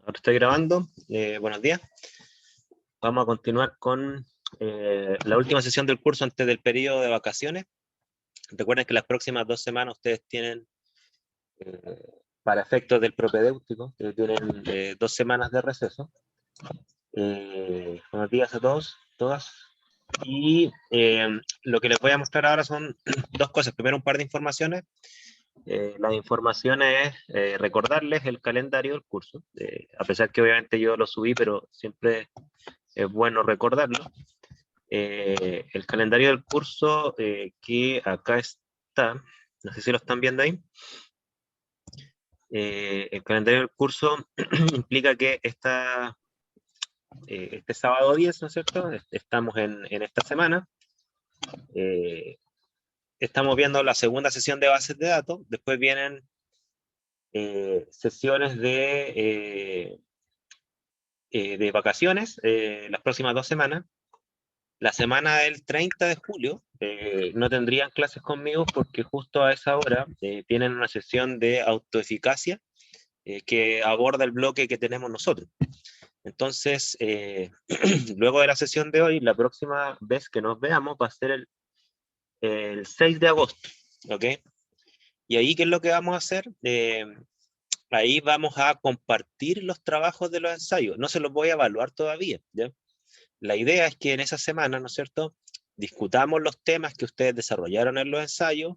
Ahora estoy grabando. Buenos días. Vamos a continuar con la última sesión del curso antes del periodo de vacaciones. Recuerden que las próximas 2 semanas ustedes tienen, para efectos del propedéutico, tienen 2 semanas de receso. Buenos días a todos, todas. Y lo que les voy a mostrar ahora son 2 cosas. Primero, un par de informaciones. Las informaciones es recordarles el calendario del curso, a pesar que obviamente yo lo subí, pero siempre es bueno recordarlo. El calendario del curso que acá está, no sé si lo están viendo ahí. El calendario del curso implica que este sábado 10, ¿no es cierto? Estamos en esta semana. Estamos viendo la segunda sesión de bases de datos, después vienen sesiones de vacaciones las próximas 2 semanas. La semana del 30 de julio no tendrían clases conmigo porque justo a esa hora tienen una sesión de autoeficacia que aborda el bloque que tenemos nosotros. Entonces, luego de la sesión de hoy, la próxima vez que nos veamos va a ser el 6 de agosto, ¿ok? Y ahí, ¿qué es lo que vamos a hacer? Ahí vamos a compartir los trabajos de los ensayos. No se los voy a evaluar todavía, ¿ya? La idea es que en esa semana, ¿no es cierto?, discutamos los temas que ustedes desarrollaron en los ensayos.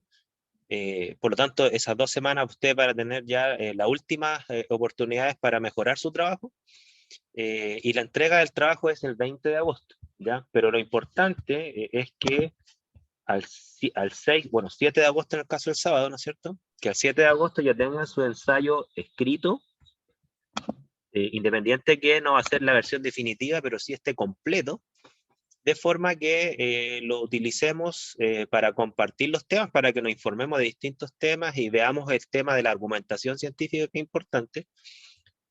Por lo tanto, esas 2 semanas ustedes van a tener ya las últimas oportunidades para mejorar su trabajo. Y la entrega del trabajo es el 20 de agosto, ¿ya? Pero lo importante es que al 6, bueno, 7 de agosto en el caso del sábado, ¿no es cierto?, que al 7 de agosto ya tengan su ensayo escrito, independiente que no va a ser la versión definitiva, pero sí esté completo, de forma que lo utilicemos para compartir los temas, para que nos informemos de distintos temas y veamos el tema de la argumentación científica, que es importante.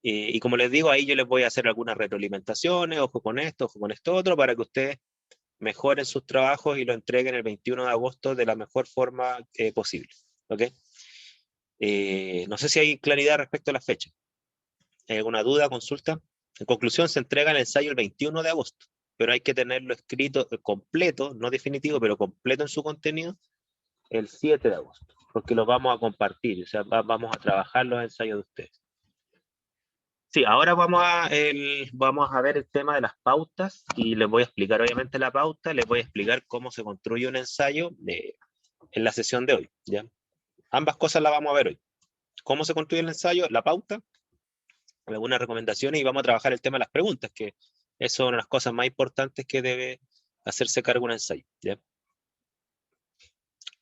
Y como les digo, ahí yo les voy a hacer algunas retroalimentaciones, ojo con esto otro, para que ustedes mejoren sus trabajos y lo entreguen el 21 de agosto de la mejor forma posible. ¿Ok? No sé si hay claridad respecto a la fecha. ¿Hay alguna duda, consulta? En conclusión, se entrega el ensayo el 21 de agosto, pero hay que tenerlo escrito completo, no definitivo, pero completo en su contenido, el 7 de agosto, porque lo vamos a compartir, o sea, vamos a trabajar los ensayos de ustedes. Sí, ahora vamos a ver el tema de las pautas y les voy a explicar obviamente la pauta, les voy a explicar cómo se construye un ensayo en la sesión de hoy, ¿ya? Ambas cosas las vamos a ver hoy. Cómo se construye el ensayo, la pauta, algunas recomendaciones, y vamos a trabajar el tema de las preguntas, que eso es una de las cosas más importantes que debe hacerse cargo un ensayo, ¿ya?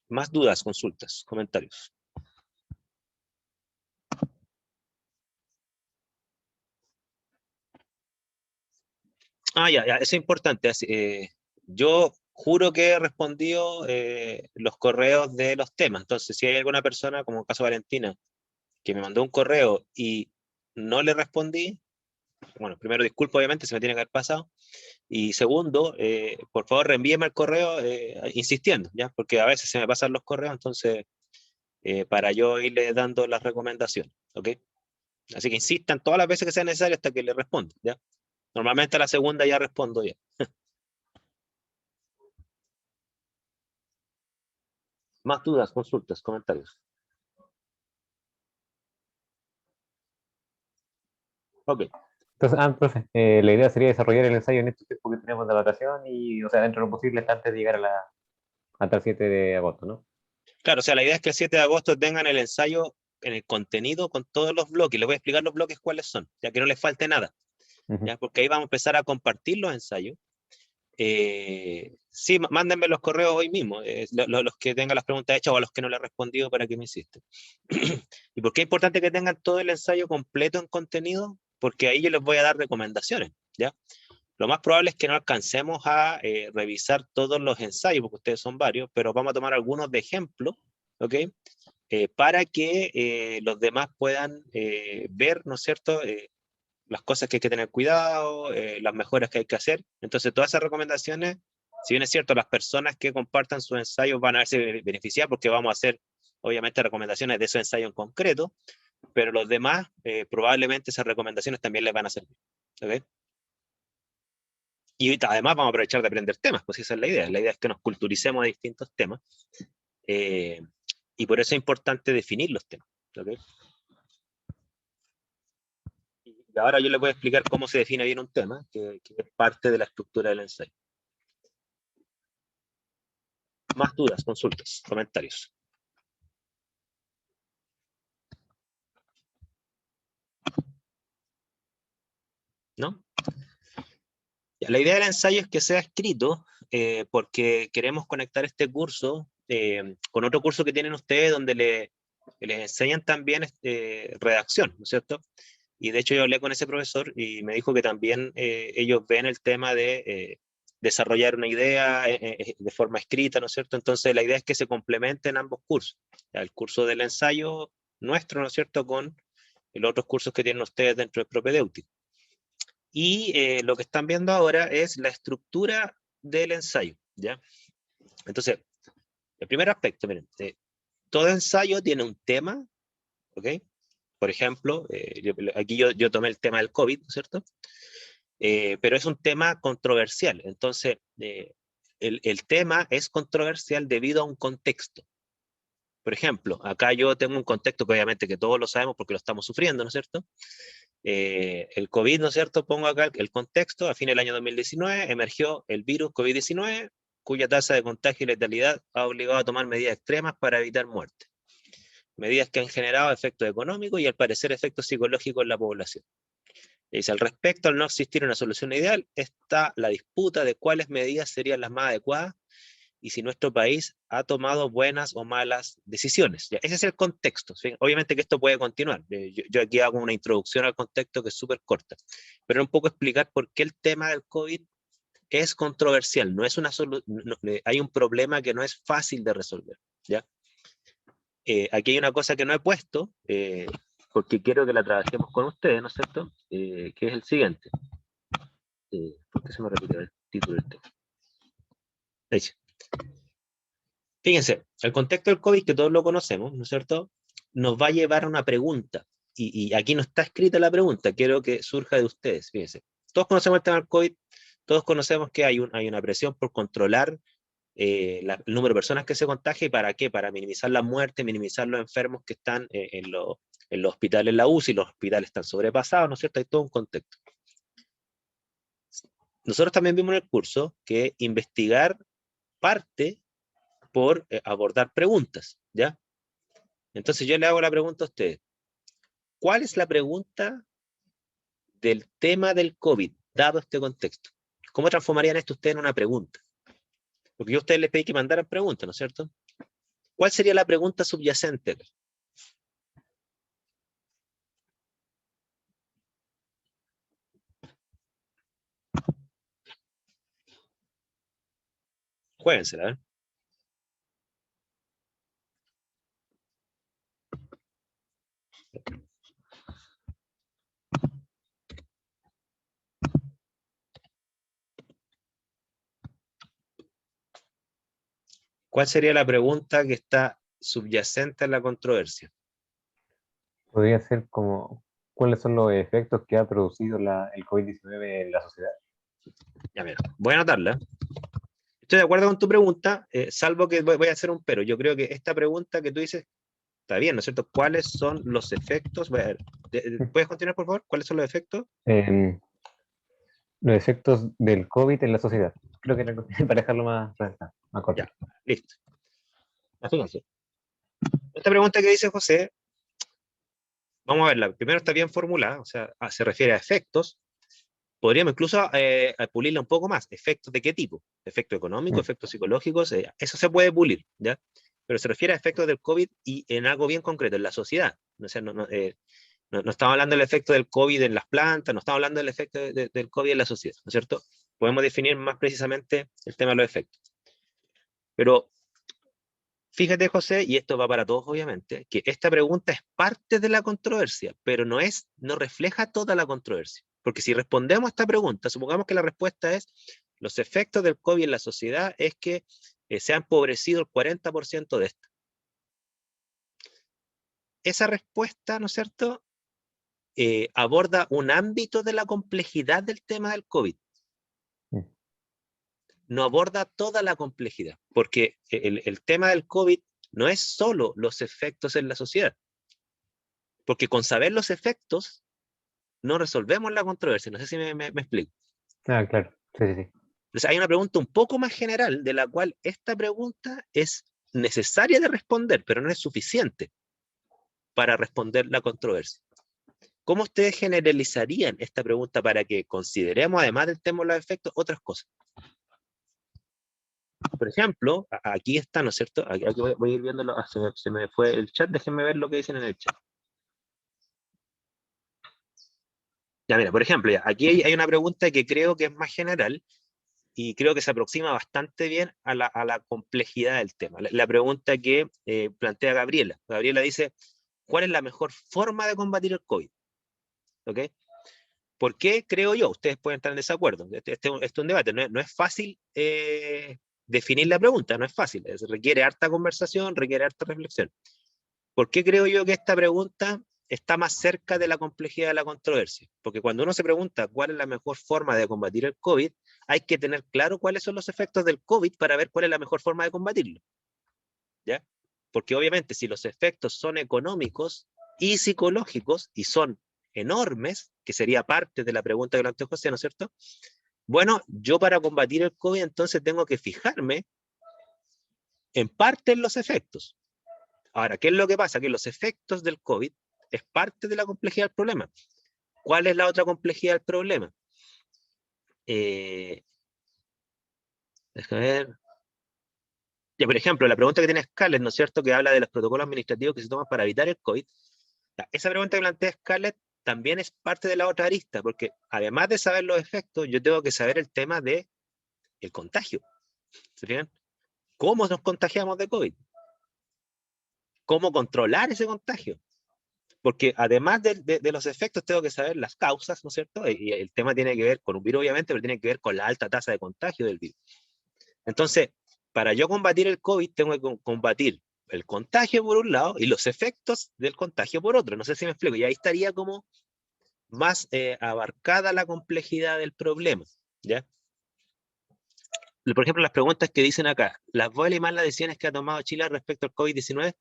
Más dudas, consultas, comentarios. Ya, eso es importante. Yo juro que he respondido los correos de los temas. Entonces, si hay alguna persona, como el caso de Valentina, que me mandó un correo y no le respondí, bueno, primero disculpo, obviamente, se me tiene que haber pasado. Y segundo, por favor, reenvíeme el correo insistiendo, ¿ya? Porque a veces se me pasan los correos, entonces, para yo irle dando las recomendaciones, ¿ok? Así que insistan todas las veces que sea necesario hasta que le responda, ¿ya? Normalmente a la segunda ya respondo ya. Más dudas, consultas, comentarios. Ok. Entonces, profe, la idea sería desarrollar el ensayo en este tiempo que tenemos de vacación y, o sea, dentro de lo posible hasta antes de llegar hasta el 7 de agosto, ¿no? Claro, o sea, la idea es que el 7 de agosto tengan el ensayo en el contenido con todos los bloques. Les voy a explicar los bloques cuáles son, ya que no les falte nada, Ujú. ¿ya? Porque ahí vamos a empezar a compartir los ensayos. Sí, mándenme los correos hoy mismo, los que tengan las preguntas hechas o a los que no les he respondido para que me insisten. ¿Y por qué es importante que tengan todo el ensayo completo en contenido? Porque ahí yo les voy a dar recomendaciones, ¿ya? Lo más probable es que no alcancemos a revisar todos los ensayos, porque ustedes son varios, pero vamos a tomar algunos de ejemplo, ¿ok? Para que los demás puedan ver, ¿no es cierto?, las cosas que hay que tener cuidado, las mejoras que hay que hacer. Entonces, todas esas recomendaciones, si bien es cierto, las personas que compartan sus ensayos van a verse beneficiadas porque vamos a hacer, obviamente, recomendaciones de esos ensayos en concreto, pero los demás, probablemente esas recomendaciones también les van a servir. ¿Ok? Y además vamos a aprovechar de aprender temas, pues esa es la idea. La idea es que nos culturicemos de distintos temas. Y por eso es importante definir los temas. ¿Ok? Y ahora yo les voy a explicar cómo se define bien un tema, que es parte de la estructura del ensayo. Más dudas, consultas, comentarios. ¿No? La idea del ensayo es que sea escrito, porque queremos conectar este curso con otro curso que tienen ustedes donde les enseñan también redacción, ¿no es cierto? Y de hecho yo hablé con ese profesor y me dijo que también ellos ven el tema de desarrollar una idea de forma escrita, ¿no es cierto? Entonces la idea es que se complementen ambos cursos. El curso del ensayo nuestro, ¿no es cierto?, con los otros cursos que tienen ustedes dentro del propedéutico. Y lo que están viendo ahora es la estructura del ensayo, ¿ya? Entonces, el primer aspecto, miren, todo ensayo tiene un tema, ¿ok? Por ejemplo, aquí yo tomé el tema del COVID, ¿no es cierto? Pero es un tema controversial, entonces el tema es controversial debido a un contexto. Por ejemplo, acá yo tengo un contexto que obviamente que todos lo sabemos porque lo estamos sufriendo, ¿no es cierto? El COVID, ¿no es cierto? Pongo acá el contexto, a fin del año 2019 emergió el virus COVID-19, cuya tasa de contagio y letalidad ha obligado a tomar medidas extremas para evitar muerte. Medidas que han generado efectos económicos y al parecer efectos psicológicos en la población. Y dice, al respecto, al no existir una solución ideal, está la disputa de cuáles medidas serían las más adecuadas y si nuestro país ha tomado buenas o malas decisiones. ¿Ya? Ese es el contexto. ¿Sí? Obviamente que esto puede continuar. Yo aquí hago una introducción al contexto que es súper corta, pero un poco explicar por qué el tema del COVID es controversial. No es una hay un problema que no es fácil de resolver. ¿Ya? Aquí hay una cosa que no he puesto, porque quiero que la trabajemos con ustedes, ¿no es cierto? Que es el siguiente. ¿Por qué se me repite el título del tema? Ahí sí. Fíjense, el contexto del COVID, que todos lo conocemos, ¿no es cierto?, nos va a llevar a una pregunta. Y aquí no está escrita la pregunta, quiero que surja de ustedes. Fíjense, todos conocemos el tema del COVID, todos conocemos que hay una presión por controlar el número de personas que se contagian. ¿Y para qué? Para minimizar la muerte, minimizar los enfermos que están en los hospitales, la UCI, los hospitales están sobrepasados, ¿no es cierto? Hay todo un contexto. Nosotros también vimos en el curso que investigar parte por abordar preguntas, ¿ya? Entonces yo le hago la pregunta a ustedes. ¿Cuál es la pregunta del tema del COVID, dado este contexto? ¿Cómo transformarían esto ustedes en una pregunta? Porque yo a ustedes les pedí que mandaran preguntas, ¿no es cierto? ¿Cuál sería la pregunta subyacente? Juéguensela, ¿eh? ¿Cuál sería la pregunta que está subyacente a la controversia? Podría ser como, ¿cuáles son los efectos que ha producido el COVID-19 en la sociedad? Ya, mira, voy a anotarla. Estoy de acuerdo con tu pregunta, salvo que voy a hacer un pero. Yo creo que esta pregunta que tú dices está bien, ¿no es cierto? ¿Cuáles son los efectos? ¿Puedes continuar, por favor? ¿Cuáles son los efectos? Los efectos del COVID en la sociedad. Creo que era para dejarlo más corto. Ya, listo. Fíjense. Esta pregunta que dice José, vamos a verla. Primero está bien formulada, o sea, se refiere a efectos. Podríamos incluso pulirla un poco más. ¿Efectos de qué tipo? ¿Efectos económicos, efectos psicológicos? Eso se puede pulir, ¿ya? Pero se refiere a efectos del COVID y en algo bien concreto, en la sociedad. O sea, no estamos hablando del efecto del COVID en las plantas, no estamos hablando del efecto del COVID en la sociedad, ¿no es cierto? Podemos definir más precisamente el tema de los efectos. Pero fíjate, José, y esto va para todos obviamente, que esta pregunta es parte de la controversia, pero no refleja toda la controversia. Porque si respondemos a esta pregunta, supongamos que la respuesta es, los efectos del COVID en la sociedad es que se ha empobrecido el 40% de esto. esa respuesta, ¿no es cierto?, aborda un ámbito de la complejidad del tema del COVID. No aborda toda la complejidad, porque el tema del COVID no es solo los efectos en la sociedad, porque con saber los efectos no resolvemos la controversia. No sé si me explico. Ah, claro. Sí, sí, sí. Entonces hay una pregunta un poco más general, de la cual esta pregunta es necesaria de responder, pero no es suficiente para responder la controversia. ¿Cómo ustedes generalizarían esta pregunta para que consideremos, además del tema de los efectos, otras cosas? Por ejemplo, aquí está, ¿no es cierto? Aquí voy a ir viendo, se me fue el chat, déjenme ver lo que dicen en el chat. Ya, mira, por ejemplo, ya, aquí hay una pregunta que creo que es más general y creo que se aproxima bastante bien a la complejidad del tema. La pregunta que plantea Gabriela. Gabriela dice, ¿cuál es la mejor forma de combatir el COVID? ¿Ok? ¿Por qué creo yo? Ustedes pueden estar en desacuerdo. Este es un debate. No es fácil definir la pregunta, no es fácil. Requiere harta conversación, requiere harta reflexión. ¿Por qué creo yo que esta pregunta está más cerca de la complejidad de la controversia? Porque cuando uno se pregunta cuál es la mejor forma de combatir el COVID, hay que tener claro cuáles son los efectos del COVID para ver cuál es la mejor forma de combatirlo. ¿Ya? Porque obviamente si los efectos son económicos y psicológicos y son enormes, que sería parte de la pregunta que planteó José, ¿no es cierto? Bueno, yo para combatir el COVID entonces tengo que fijarme en parte en los efectos. Ahora, ¿qué es lo que pasa? Que los efectos del COVID es parte de la complejidad del problema. ¿Cuál es la otra complejidad del problema? Déjame ver. Ya, por ejemplo, la pregunta que tiene Scarlett, ¿no es cierto?, que habla de los protocolos administrativos que se toman para evitar el COVID. Ya, esa pregunta que plantea Scarlett también es parte de la otra arista, porque además de saber los efectos, yo tengo que saber el tema del contagio. ¿Se fijan? ¿Cómo nos contagiamos de COVID? ¿Cómo controlar ese contagio? Porque además de los efectos, tengo que saber las causas, ¿no es cierto? Y el tema tiene que ver con un virus, obviamente, pero tiene que ver con la alta tasa de contagio del virus. Entonces, para yo combatir el COVID, tengo que combatir el contagio por un lado y los efectos del contagio por otro. No sé si me explico. Y ahí estaría como más abarcada la complejidad del problema, ¿ya? Por ejemplo, las preguntas que dicen acá, ¿las buenas y malas decisiones que ha tomado Chile respecto al COVID-19?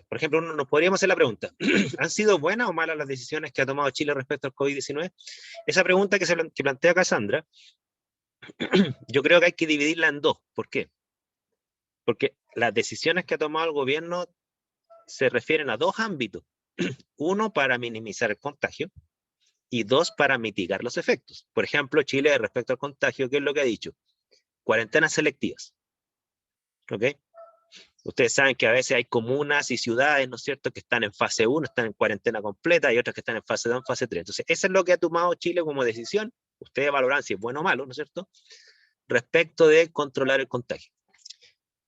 Por ejemplo, nos podríamos hacer la pregunta, ¿han sido buenas o malas las decisiones que ha tomado Chile respecto al COVID-19? Esa pregunta que plantea Cassandra, yo creo que hay que dividirla en dos. ¿Por qué? Porque las decisiones que ha tomado el gobierno se refieren a dos ámbitos. Uno, para minimizar el contagio, y dos, para mitigar los efectos. Por ejemplo, Chile respecto al contagio, ¿qué es lo que ha dicho? Cuarentenas selectivas. ¿Ok? Ustedes saben que a veces hay comunas y ciudades, ¿no es cierto?, que están en fase 1, están en cuarentena completa, y otras que están en fase 2, en fase 3. Entonces, eso es lo que ha tomado Chile como decisión. Ustedes valorarán si es bueno o malo, ¿no es cierto?, respecto de controlar el contagio.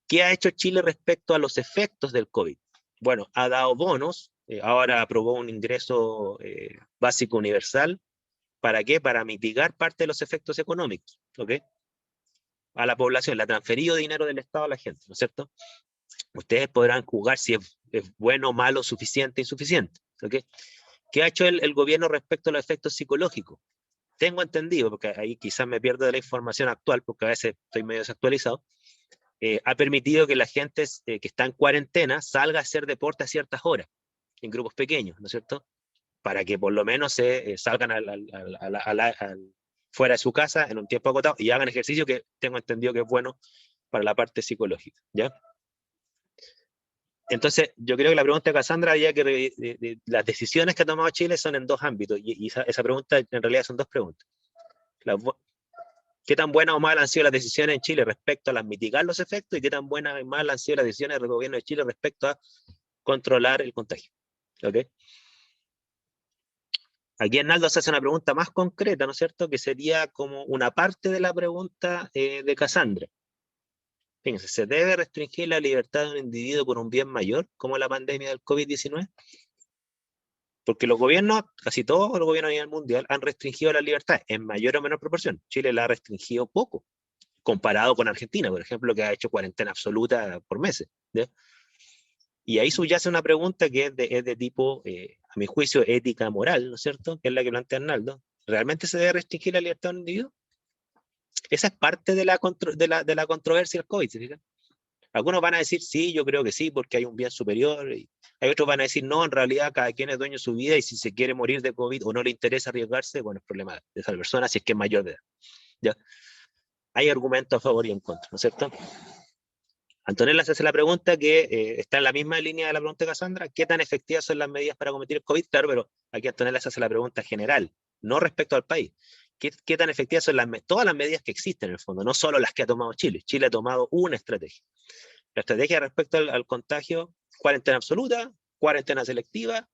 ¿Qué ha hecho Chile respecto a los efectos del COVID? Bueno, ha dado bonos, ahora aprobó un ingreso básico universal. ¿Para qué? Para mitigar parte de los efectos económicos, ¿ok? A la población, le ha transferido dinero del Estado a la gente, ¿no es cierto? Ustedes podrán juzgar si es bueno, malo, suficiente, insuficiente, ¿ok? ¿Qué ha hecho el gobierno respecto a los efectos psicológicos? Tengo entendido, porque ahí quizás me pierdo de la información actual, porque a veces estoy medio desactualizado, ha permitido que la gente que está en cuarentena salga a hacer deporte a ciertas horas, en grupos pequeños, ¿no es cierto? Para que por lo menos salgan fuera de su casa en un tiempo acotado y hagan ejercicio, que tengo entendido que es bueno para la parte psicológica, ¿ya? Entonces, yo creo que la pregunta de Cassandra había que las decisiones que ha tomado Chile son en dos ámbitos, y esa pregunta en realidad son dos preguntas. ¿Qué tan buenas o malas han sido las decisiones en Chile respecto a mitigar los efectos, y qué tan buenas o malas han sido las decisiones del gobierno de Chile respecto a controlar el contagio? ¿Okay? Aquí Arnaldo se hace una pregunta más concreta, ¿no es cierto?, que sería como una parte de la pregunta de Cassandra. Fíjense, ¿se debe restringir la libertad de un individuo por un bien mayor, como la pandemia del COVID-19? Porque los gobiernos, casi todos los gobiernos a nivel mundial, han restringido la libertad en mayor o menor proporción. Chile la ha restringido poco, comparado con Argentina, por ejemplo, que ha hecho cuarentena absoluta por meses, ¿ya? Y ahí subyace una pregunta que es de tipo, a mi juicio, ética moral, ¿no es cierto? Que es la que plantea Arnaldo. ¿Realmente se debe restringir la libertad de un individuo? Esa es parte de de la controversia del COVID, ¿se fijan? Algunos van a decir, sí, yo creo que sí, porque hay un bien superior. Y hay otros van a decir, no, en realidad cada quien es dueño de su vida y si se quiere morir de COVID o no le interesa arriesgarse, bueno, es problema de esa persona si es que es mayor de edad. ¿Ya? Hay argumentos a favor y en contra, ¿no es cierto? Antonella se hace la pregunta que está en la misma línea de la pregunta de Cassandra, ¿qué tan efectivas son las medidas para combatir el COVID? Claro, pero aquí Antonella se hace la pregunta general, no respecto al país. ¿Qué tan efectivas son todas las medidas que existen en el fondo, no solo las que ha tomado Chile? Chile ha tomado una estrategia. La estrategia respecto al contagio, cuarentena absoluta, cuarentena selectiva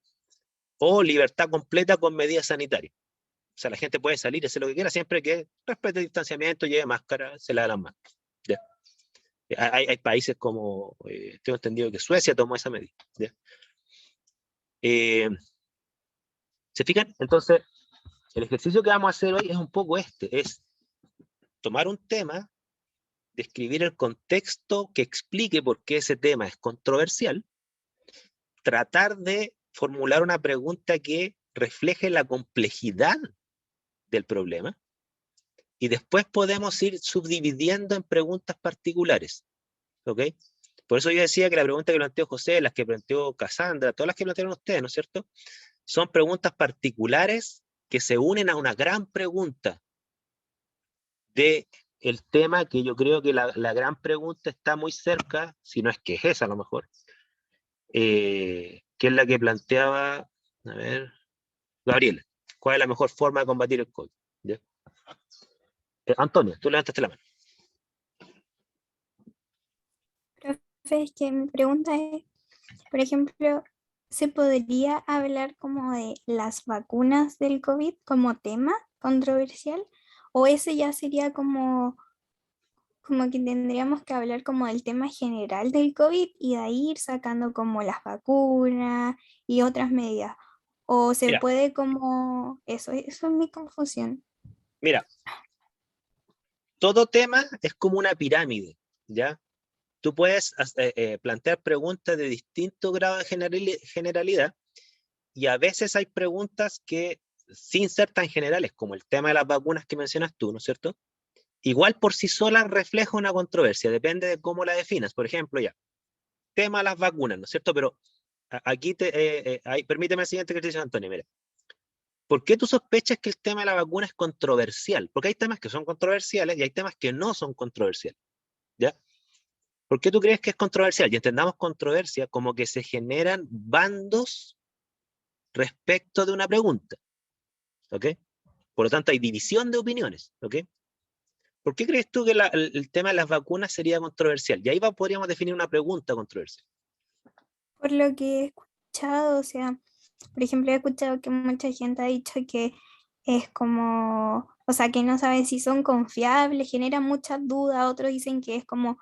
o libertad completa con medidas sanitarias. O sea, la gente puede salir y hacer lo que quiera siempre que respete el distanciamiento, lleve máscara, se lave las manos. ¿Ya? Hay países como, tengo entendido que Suecia tomó esa medida. ¿Ya? ¿Se fijan? Entonces, el ejercicio que vamos a hacer hoy es un poco es tomar un tema, describir el contexto que explique por qué ese tema es controversial, tratar de formular una pregunta que refleje la complejidad del problema y después podemos ir subdividiendo en preguntas particulares. ¿Ok? Por eso yo decía que la pregunta que planteó José, las que planteó Cassandra, todas las que plantearon ustedes, ¿no es cierto? Son preguntas particulares que se unen a una gran pregunta de el tema que yo creo que la gran pregunta está muy cerca, si no es que es esa a lo mejor, que es la que planteaba, a ver, Gabriela, ¿cuál es la mejor forma de combatir el COVID? ¿Ya? Antonio, tú levantaste la mano. Profe, es que mi pregunta es, por ejemplo, ¿se podría hablar como de las vacunas del COVID como tema controversial? ¿O ese ya sería como que tendríamos que hablar como del tema general del COVID y de ahí ir sacando como las vacunas y otras medidas? ¿O se Mira, puede como eso es mi confusión. mira, todo tema es como una pirámide, ¿ya? Tú puedes plantear preguntas de distinto grado de generalidad y a veces hay preguntas que, sin ser tan generales como el tema de las vacunas que mencionas tú, ¿no es cierto? Igual por sí sola refleja una controversia, depende de cómo la definas. Por ejemplo, ya, tema de las vacunas, ¿no es cierto? Pero aquí permíteme el siguiente ejercicio, Antonio, mira. ¿Por qué tú sospechas que el tema de la vacuna es controversial? Porque hay temas que son controversiales y hay temas que no son controversiales, ¿ya? ¿Por qué tú crees que es controversial? Y entendamos controversia como que se generan bandos respecto de una pregunta, ¿ok? Por lo tanto, hay división de opiniones, ¿ok? ¿Por qué crees tú que el tema de las vacunas sería controversial? Y ahí podríamos definir una pregunta controversial. Por lo que he escuchado, o sea, por ejemplo, he escuchado que mucha gente ha dicho que es como, o sea, que no sabe si son confiables, genera muchas dudas, otros dicen que es como,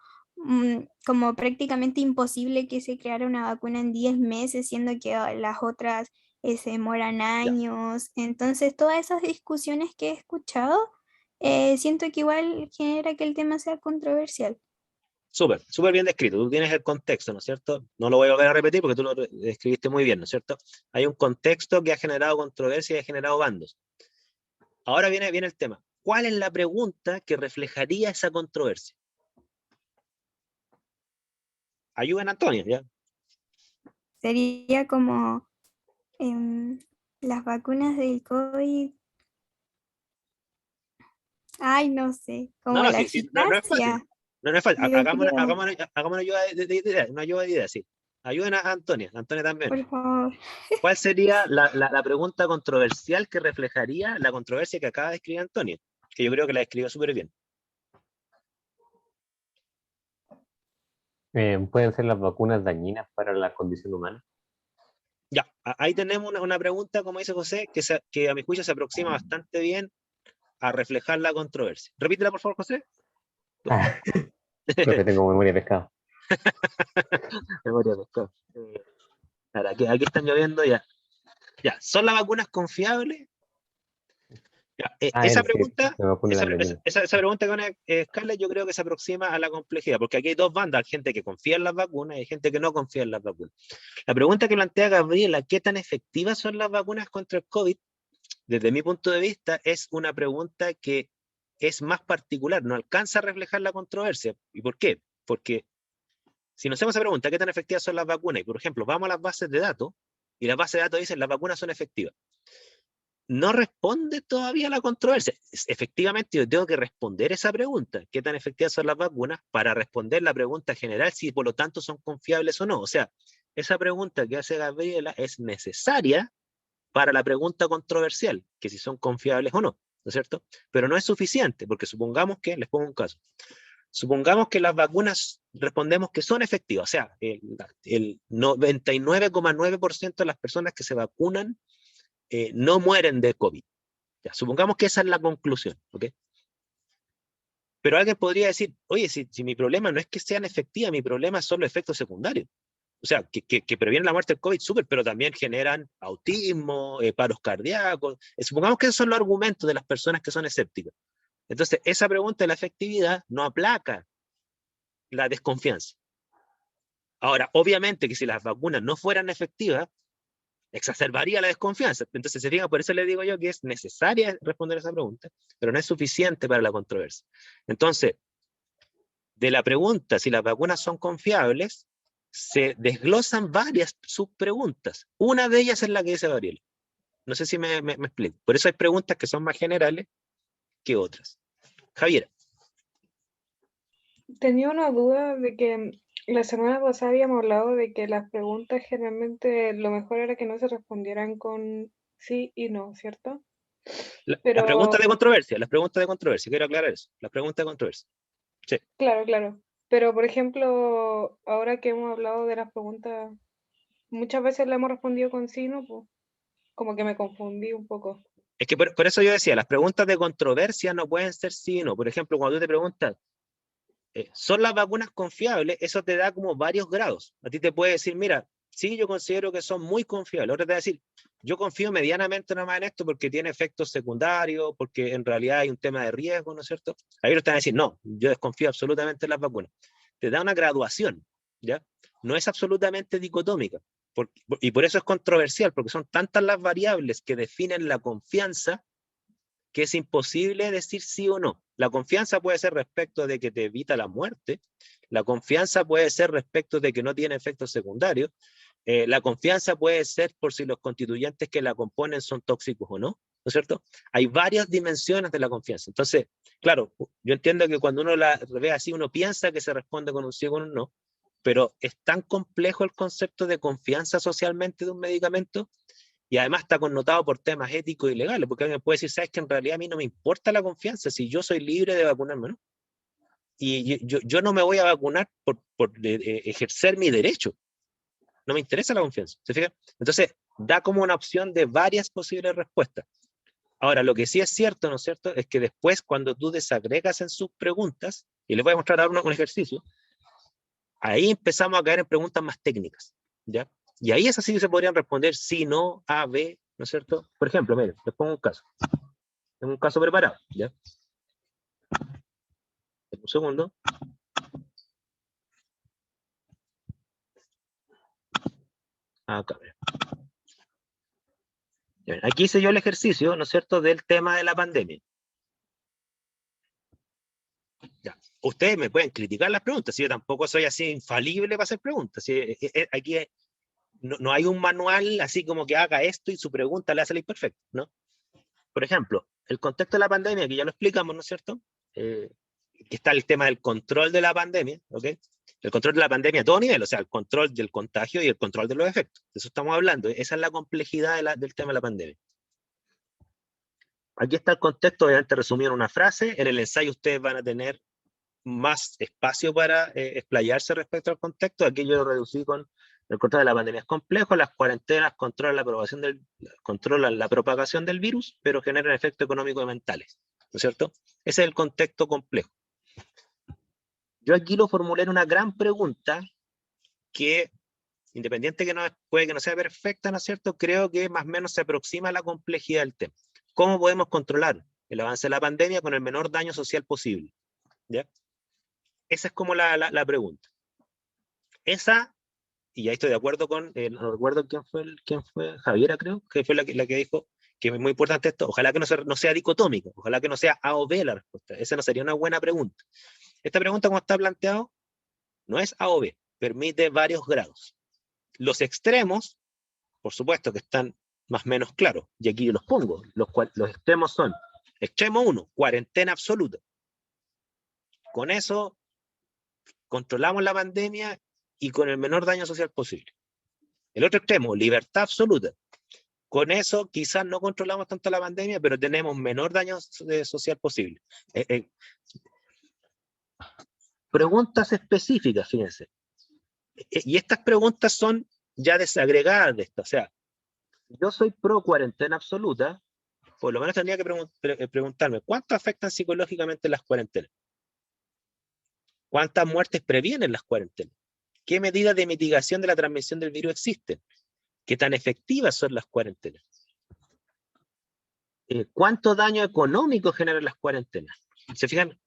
como prácticamente imposible que se creara una vacuna en 10 meses, siendo que las otras se demoran Ya, años. Entonces, todas esas discusiones que he escuchado, siento que igual genera que el tema sea controversial. súper, súper bien descrito. Tú tienes el contexto, ¿no es cierto? No lo voy a volver a repetir porque tú lo describiste muy bien, ¿no es cierto? Hay un contexto que ha generado controversia y ha generado bandos. Ahora viene el tema. ¿Cuál es la pregunta que reflejaría esa controversia? Ayuden a Antonio, ¿ya? Sería como las vacunas del COVID, ay, no sé, No, como no, la sí, sí, no es fácil. eficacia, No es fácil. yo creo, Hagamos una ayuda de idea, una ayuda de idea, sí. Ayuden a Antonia, Antonia también. por favor. ¿Cuál sería la pregunta controversial que reflejaría la controversia que acaba de escribir Antonio? Que yo creo que la escribió súper bien. ¿Pueden ser las vacunas dañinas para la condición humana? Ya, ahí tenemos una pregunta, como dice José, que a mi juicio se aproxima bastante bien a reflejar la controversia. Repítela, por favor, José. Ah, profe, tengo memoria de pescado. Memoria de pescado. Ahora, aquí están lloviendo ya. Ya, ¿son las vacunas confiables? Ya, Él sí, me confundí esa, también. Dime. esa pregunta con Scarlett yo creo que se aproxima a la complejidad, porque aquí hay dos bandas, hay gente que confía en las vacunas y hay gente que no confía en las vacunas. La pregunta que plantea Gabriela, ¿qué tan efectivas son las vacunas contra el COVID? Desde mi punto de vista, es una pregunta que es más particular, no alcanza a reflejar la controversia. ¿Y por qué? Porque si nos hacemos esa pregunta, ¿qué tan efectivas son las vacunas? Y por ejemplo, vamos a las bases de datos, y las bases de datos dicen las vacunas son efectivas. No responde todavía a la controversia. Efectivamente, yo tengo que responder esa pregunta, ¿qué tan efectivas son las vacunas? Para responder la pregunta general, si por lo tanto son confiables o no. O sea, esa pregunta que hace Gabriela es necesaria para la pregunta controversial, que si son confiables o no, ¿no es cierto? Pero no es suficiente, porque supongamos que, les pongo un caso, supongamos que las vacunas respondemos que son efectivas, o sea, el 99,9% de las personas que se vacunan no mueren de COVID. Ya, supongamos que esa es la conclusión, ¿ok? Pero alguien podría decir, oye, si mi problema no es que sean efectivas, mi problema son los efectos secundarios. O sea, que previenen la muerte del COVID, súper, pero también generan autismo, paros cardíacos. Supongamos que esos son los argumentos de las personas que son escépticas. Entonces, esa pregunta de la efectividad no aplaca la desconfianza. Ahora, obviamente que si las vacunas no fueran efectivas, exacerbaría la desconfianza. Entonces, se fijan, por eso le digo yo que es necesaria responder esa pregunta, pero no es suficiente para la controversia. Entonces, de la pregunta si las vacunas son confiables, se desglosan varias subpreguntas. Una de ellas es la que dice Gabriel. No sé si me explico. Por eso hay preguntas que son más generales que otras. Javier. Tenía una duda de que la semana pasada habíamos hablado de que las preguntas generalmente lo mejor era que no se respondieran con sí y no, ¿cierto? Las preguntas de controversia, quiero aclarar eso. Las preguntas de controversia. Sí. Claro, claro. Pero, por ejemplo, ahora que hemos hablado de las preguntas, muchas veces le hemos respondido con sí, ¿no? Pues, como que me confundí un poco. Es que por eso yo decía, las preguntas de controversia no pueden ser sí o no. Por ejemplo, cuando tú te preguntas, ¿son las vacunas confiables? Eso te da como varios grados. A ti te puede decir, mira, sí, yo considero que son muy confiables. Otra te va a decir, yo confío medianamente nomás en esto porque tiene efectos secundarios, porque en realidad hay un tema de riesgo, ¿no es cierto? Ahí otros te van a decir, no, yo desconfío absolutamente en las vacunas. Te da una graduación, ¿ya? No es absolutamente dicotómica. Y por eso es controversial, porque son tantas las variables que definen la confianza que es imposible decir sí o no. La confianza puede ser respecto de que te evita la muerte, la confianza puede ser respecto de que no tiene efectos secundarios, la confianza puede ser por si los constituyentes que la componen son tóxicos o no, ¿no es cierto? Hay varias dimensiones de la confianza. Entonces, claro, yo entiendo que cuando uno la ve así, uno piensa que se responde con un sí o con un no, pero es tan complejo el concepto de confianza socialmente de un medicamento y además está connotado por temas éticos y legales, porque alguien puede decir, sabes que en realidad a mí no me importa la confianza, si yo soy libre de vacunarme, ¿no? Y yo no me voy a vacunar por ejercer mi derecho, no me interesa la confianza, ¿se fijan? Entonces, da como una opción de varias posibles respuestas. Ahora, lo que sí es cierto, ¿no es cierto?, es que después cuando tú desagregas en sus preguntas, y les voy a mostrar ahora un ejercicio, ahí empezamos a caer en preguntas más técnicas, ¿ya? Y ahí es así que se podrían responder sí, no, A, B, ¿no es cierto? Por ejemplo, miren, les pongo un caso. Tengo un caso preparado, ¿ya? Un segundo. Acá, mira. Aquí hice yo el ejercicio, ¿no es cierto?, del tema de la pandemia. Ya. Ustedes me pueden criticar las preguntas, si yo tampoco soy así infalible para hacer preguntas. Si, aquí no hay un manual así como que haga esto y su pregunta le va a salir perfecto, ¿no? Por ejemplo, el contexto de la pandemia, que ya lo explicamos, ¿no es cierto? Que está el tema del control de la pandemia, ¿ok? El control de la pandemia a todo nivel, o sea, el control del contagio y el control de los efectos. De eso estamos hablando. Esa es la complejidad del tema de la pandemia. Aquí está el contexto, obviamente resumido en una frase. En el ensayo ustedes van a tener más espacio para explayarse respecto al contexto. Aquí yo lo reducí con el control de la pandemia es complejo, las cuarentenas controlan la propagación del virus, pero generan efectos económicos y mentales, ¿no es cierto? Ese es el contexto complejo. Yo aquí lo formulé en una gran pregunta que, independiente que no, puede que no sea perfecta, ¿no es cierto?, creo que más o menos se aproxima a la complejidad del tema. ¿cómo podemos controlar el avance de la pandemia con el menor daño social posible? ¿Ya? Esa es como la pregunta. Esa, y ahí estoy de acuerdo con, no recuerdo quién fue, Javiera creo, que fue la que dijo que es muy importante esto, ojalá que no sea dicotómico, ojalá que no sea A o B la respuesta. Esa no sería una buena pregunta. Esta pregunta, como está planteado, no es A o B, permite varios grados. Los extremos, por supuesto que están más o menos claros, y aquí yo los pongo. Los extremos son, extremo 1, cuarentena absoluta. Con eso controlamos la pandemia y con el menor daño social posible. El otro extremo, libertad absoluta. Con eso quizás no controlamos tanto la pandemia, pero tenemos menor daño social posible. Preguntas específicas, fíjense. Y estas preguntas son ya desagregadas de esto. O sea, yo soy pro cuarentena absoluta, por lo menos tendría que preguntarme, ¿cuánto afectan psicológicamente las cuarentenas? ¿Cuántas muertes previenen las cuarentenas? ¿Qué medidas de mitigación de la transmisión del virus existen? ¿Qué tan efectivas son las cuarentenas? ¿Cuánto daño económico generan las cuarentenas? ¿Se fijan?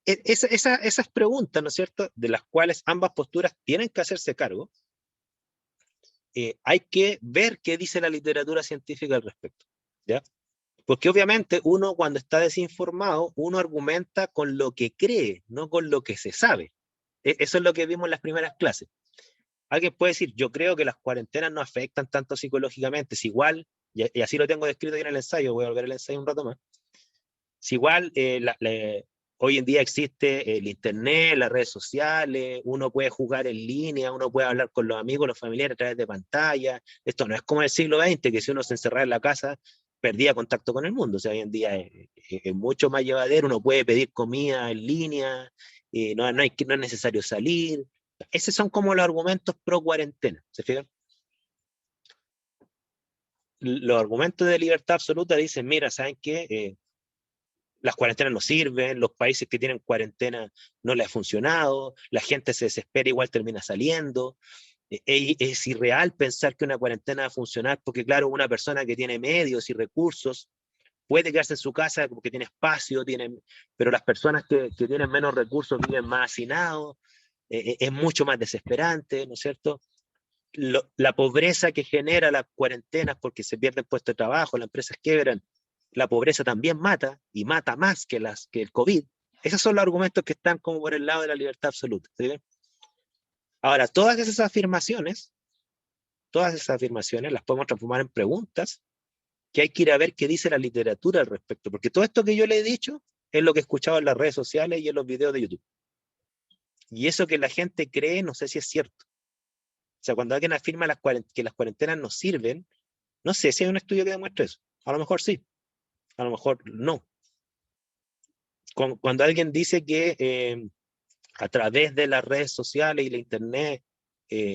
Esas preguntas, ¿no es cierto?, de las cuales ambas posturas tienen que hacerse cargo, hay que ver qué dice la literatura científica al respecto, ¿ya? Porque obviamente uno cuando está desinformado, uno argumenta con lo que cree, no con lo que se sabe. Eso es lo que vimos en las primeras clases. Alguien puede decir, yo creo que las cuarentenas no afectan tanto psicológicamente, es igual, y así lo tengo descrito yo en el ensayo, voy a volver al ensayo un rato más, es igual, hoy en día existe el internet, las redes sociales, uno puede jugar en línea, uno puede hablar con los amigos, los familiares a través de pantalla. Esto no es como el siglo XX, que si uno se encerraba en la casa, perdía contacto con el mundo. O sea, hoy en día es mucho más llevadero, uno puede pedir comida en línea, no es necesario salir. Esos son como los argumentos pro cuarentena, ¿se fijan? Los argumentos de libertad absoluta dicen, mira, ¿saben qué? Las cuarentenas no sirven, los países que tienen cuarentena no les ha funcionado, la gente se desespera, igual termina saliendo. Es irreal pensar que una cuarentena va a funcionar porque, claro, una persona que tiene medios y recursos puede quedarse en su casa porque tiene espacio, pero las personas que tienen menos recursos viven más hacinados, es mucho más desesperante, ¿no es cierto? La pobreza que genera las cuarentenas porque se pierden puestos de trabajo, las empresas quiebran, la pobreza también mata, y mata más que el COVID. Esos son los argumentos que están como por el lado de la libertad absoluta. ¿Sí? Ahora, todas esas afirmaciones las podemos transformar en preguntas que hay que ir a ver qué dice la literatura al respecto, porque todo esto que yo le he dicho es lo que he escuchado en las redes sociales y en los videos de YouTube. Y eso que la gente cree, no sé si es cierto. O sea, cuando alguien afirma que las cuarentenas no sirven, no sé si hay un estudio que demuestre eso. A lo mejor sí, a lo mejor no. Cuando alguien dice que a través de las redes sociales y la internet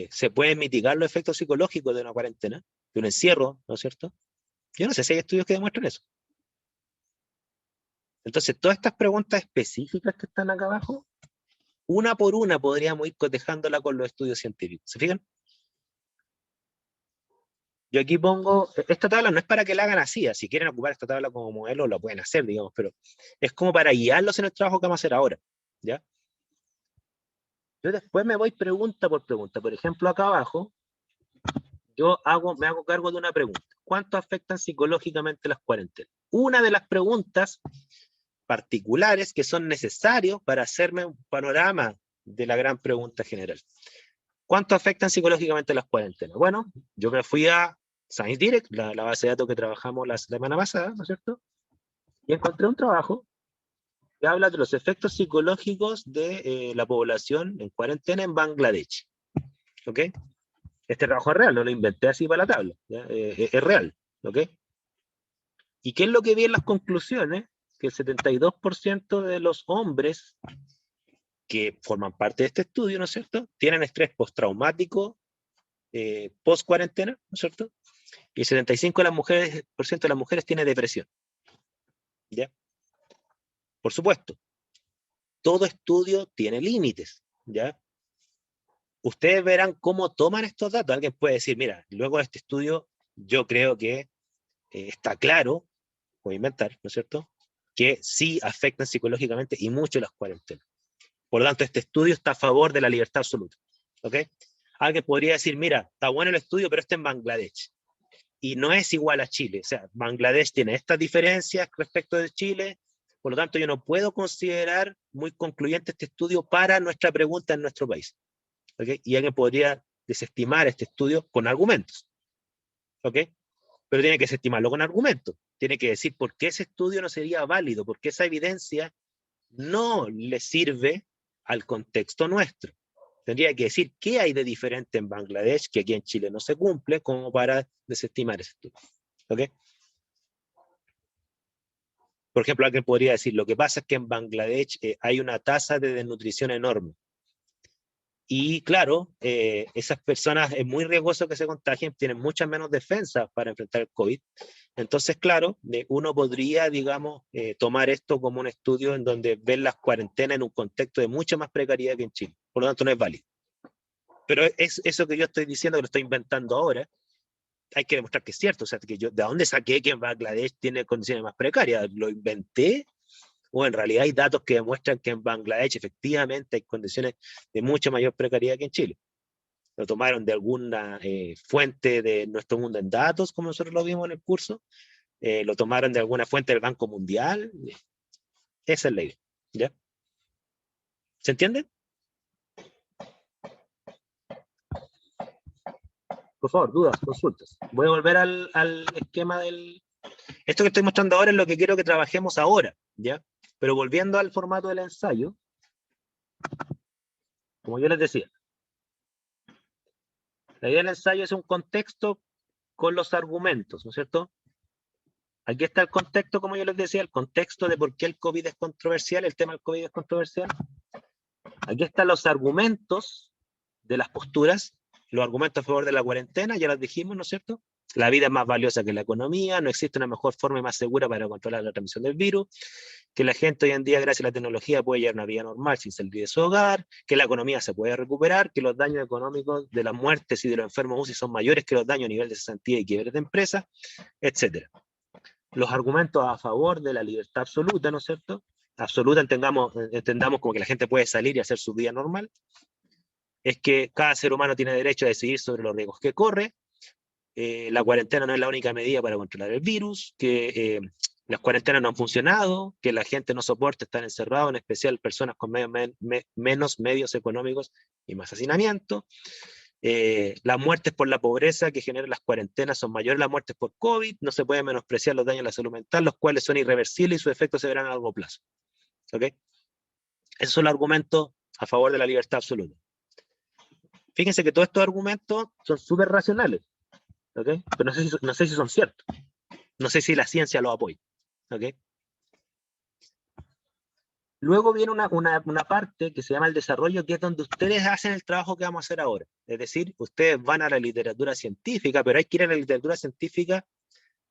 se pueden mitigar los efectos psicológicos de una cuarentena, de un encierro, ¿no es cierto? Yo no sé si hay estudios que demuestren eso. Entonces, todas estas preguntas específicas que están acá abajo, una por una podríamos ir cotejándola con los estudios científicos. ¿Se fijan? Yo aquí pongo, esta tabla no es para que la hagan así, si quieren ocupar esta tabla como modelo, lo pueden hacer, digamos, pero es como para guiarlos en el trabajo que vamos a hacer ahora, ¿ya? Yo después me voy pregunta por pregunta. Por ejemplo, acá abajo, me hago cargo de una pregunta. ¿Cuánto afectan psicológicamente las cuarentenas? Una de las preguntas particulares que son necesarios para hacerme un panorama de la gran pregunta general. ¿Cuánto afectan psicológicamente las cuarentenas? Bueno, yo me fui a Science Direct, la base de datos que trabajamos la semana pasada, ¿no es cierto? Y encontré un trabajo que habla de los efectos psicológicos de la población en cuarentena en Bangladesh. ¿Ok? Este trabajo es real, no lo inventé así para la tabla, es real. ¿Ok? ¿Y qué es lo que vi en las conclusiones? Que el 72% de los hombres que forman parte de este estudio, ¿no es cierto?, tienen estrés postraumático post-cuarentena, ¿no es cierto? Y el 75% de las mujeres tiene depresión. ¿Ya? Por supuesto, todo estudio tiene límites, ¿ya? Ustedes verán cómo toman estos datos. Alguien puede decir, mira, luego de este estudio, yo creo que está claro voy a inventar, ¿no es cierto?, que sí afectan psicológicamente y mucho las cuarentenas. Por lo tanto, este estudio está a favor de la libertad absoluta. ¿Ok? Alguien podría decir, mira, está bueno el estudio, pero este en Bangladesh. Y no es igual a Chile. O sea, Bangladesh tiene estas diferencias respecto de Chile, por lo tanto yo no puedo considerar muy concluyente este estudio para nuestra pregunta en nuestro país. ¿Ok? Y alguien podría desestimar este estudio con argumentos. ¿Ok? Pero tiene que desestimarlo con argumentos. Tiene que decir por qué ese estudio no sería válido, por qué esa evidencia no le sirve al contexto nuestro. Tendría que decir qué hay de diferente en Bangladesh que aquí en Chile no se cumple como para desestimar ese estudio. ¿Ok? Por ejemplo, alguien podría decir, lo que pasa es que en Bangladesh hay una tasa de desnutrición enorme. Y claro, esas personas es muy riesgoso que se contagien, tienen muchas menos defensas para enfrentar el COVID. Entonces, claro, uno podría, digamos, tomar esto como un estudio en donde ver las cuarentenas en un contexto de mucha más precariedad que en Chile. Por lo tanto, no es válido. Pero es eso que yo estoy diciendo, que lo estoy inventando ahora, hay que demostrar que es cierto. O sea, que yo, ¿de dónde saqué que en Bangladesh tiene condiciones más precarias? ¿Lo inventé? O en realidad hay datos que demuestran que en Bangladesh efectivamente hay condiciones de mucha mayor precariedad que en Chile. Lo tomaron de alguna fuente de Nuestro Mundo en Datos, como nosotros lo vimos en el curso, lo tomaron de alguna fuente del Banco Mundial. Esa es la idea. ¿Ya? ¿Se entiende? Por favor, dudas, consultas. Voy a volver al esquema del... Esto que estoy mostrando ahora es lo que quiero que trabajemos ahora, ¿ya? Pero volviendo al formato del ensayo, como yo les decía, la idea del ensayo es un contexto con los argumentos, ¿no es cierto? Aquí está el contexto, como yo les decía, el contexto de por qué el COVID es controversial, el tema del COVID es controversial. Aquí están los argumentos de las posturas, los argumentos a favor de la cuarentena, ya los dijimos, ¿no es cierto? La vida es más valiosa que la economía, no existe una mejor forma y más segura para controlar la transmisión del virus, que la gente hoy en día, gracias a la tecnología, puede llevar una vida normal sin salir de su hogar, que la economía se puede recuperar, que los daños económicos de las muertes y de los enfermos UCI son mayores que los daños a nivel de cesantía y quiebres de empresas, etc. Los argumentos a favor de la libertad absoluta, ¿no es cierto? Absoluta, entendamos como que la gente puede salir y hacer su vida normal, es que cada ser humano tiene derecho a decidir sobre los riesgos que corre, la cuarentena no es la única medida para controlar el virus, que las cuarentenas no han funcionado, que la gente no soporta estar encerrado, en especial personas con menos medios económicos y más hacinamiento. Las muertes por la pobreza que generan las cuarentenas son mayores las muertes por COVID, no se puede menospreciar los daños a la salud mental, los cuales son irreversibles y sus efectos se verán a largo plazo. ¿Ok? Esos son los argumentos a favor de la libertad absoluta. Fíjense que todos estos argumentos son súper racionales, ¿ok? Pero no sé si son ciertos. No sé si la ciencia lo apoya, ¿ok? Luego viene una parte que se llama el desarrollo, que es donde ustedes hacen el trabajo que vamos a hacer ahora. Es decir, ustedes van a la literatura científica, pero hay que ir a la literatura científica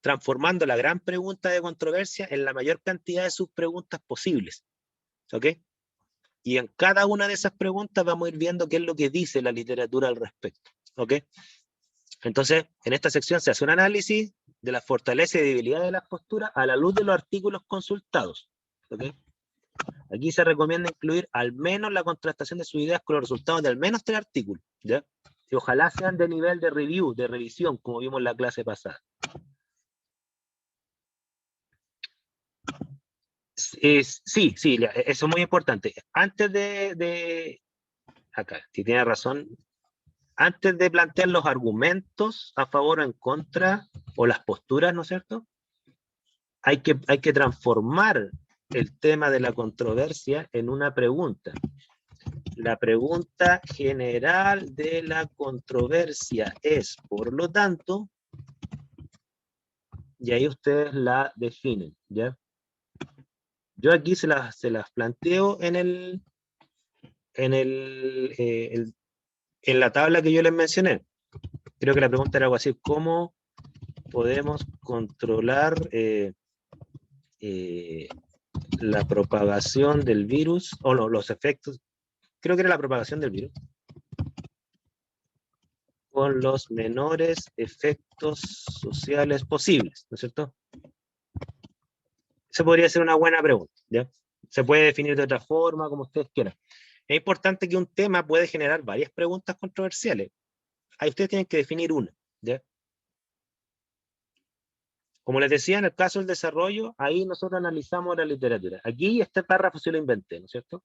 transformando la gran pregunta de controversia en la mayor cantidad de subpreguntas posibles, ¿ok? Y en cada una de esas preguntas vamos a ir viendo qué es lo que dice la literatura al respecto, ¿ok? Entonces, en esta sección se hace un análisis de las fortalezas y debilidades de las posturas a la luz de los artículos consultados, ¿ok? Aquí se recomienda incluir al menos la contrastación de sus ideas con los resultados de al menos 3 artículos, ¿ya? Y ojalá sean de nivel de review, de revisión, como vimos en la clase pasada. Sí, eso es muy importante. Antes acá, si tiene razón, antes de plantear los argumentos a favor o en contra, o las posturas, ¿no es cierto? Hay que transformar el tema de la controversia en una pregunta. La pregunta general de la controversia es, por lo tanto, y ahí ustedes la definen, ¿ya? Yo aquí se las planteo en la tabla que yo les mencioné. Creo que la pregunta era algo así: ¿cómo podemos controlar la propagación del virus, o no, los efectos? Creo que era la propagación del virus con los menores efectos sociales posibles, ¿no es cierto? Esa podría ser una buena pregunta, ¿ya? Se puede definir de otra forma, como ustedes quieran. Es importante que un tema puede generar varias preguntas controversiales. Ahí ustedes tienen que definir una, ¿ya? Como les decía, en el caso del desarrollo, ahí nosotros analizamos la literatura. Aquí este párrafo sí lo inventé, ¿no es cierto?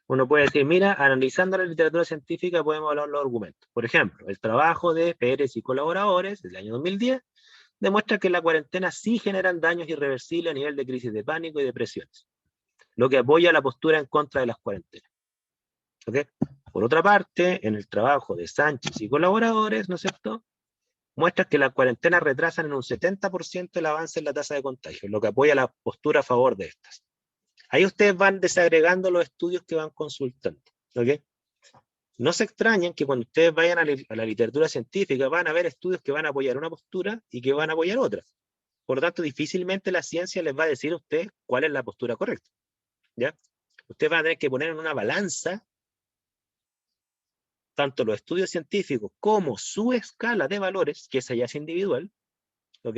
Uno puede decir, mira, analizando la literatura científica podemos hablar los argumentos. Por ejemplo, el trabajo de Pérez y colaboradores del año 2010 demuestra que la cuarentena sí generan daños irreversibles a nivel de crisis de pánico y depresiones, lo que apoya la postura en contra de las cuarentenas. ¿Okay? Por otra parte, en el trabajo de Sánchez y colaboradores, ¿no es cierto?, muestra que las cuarentenas retrasan en un 70% el avance en la tasa de contagio, lo que apoya la postura a favor de estas. Ahí ustedes van desagregando los estudios que van consultando. ¿Okay? No se extrañen que cuando ustedes vayan a la literatura científica van a ver estudios que van a apoyar una postura y que van a apoyar otra. Por lo tanto, difícilmente la ciencia les va a decir a ustedes cuál es la postura correcta. ¿Ya? Ustedes van a tener que poner en una balanza tanto los estudios científicos como su escala de valores, que esa ya es individual, ¿ok?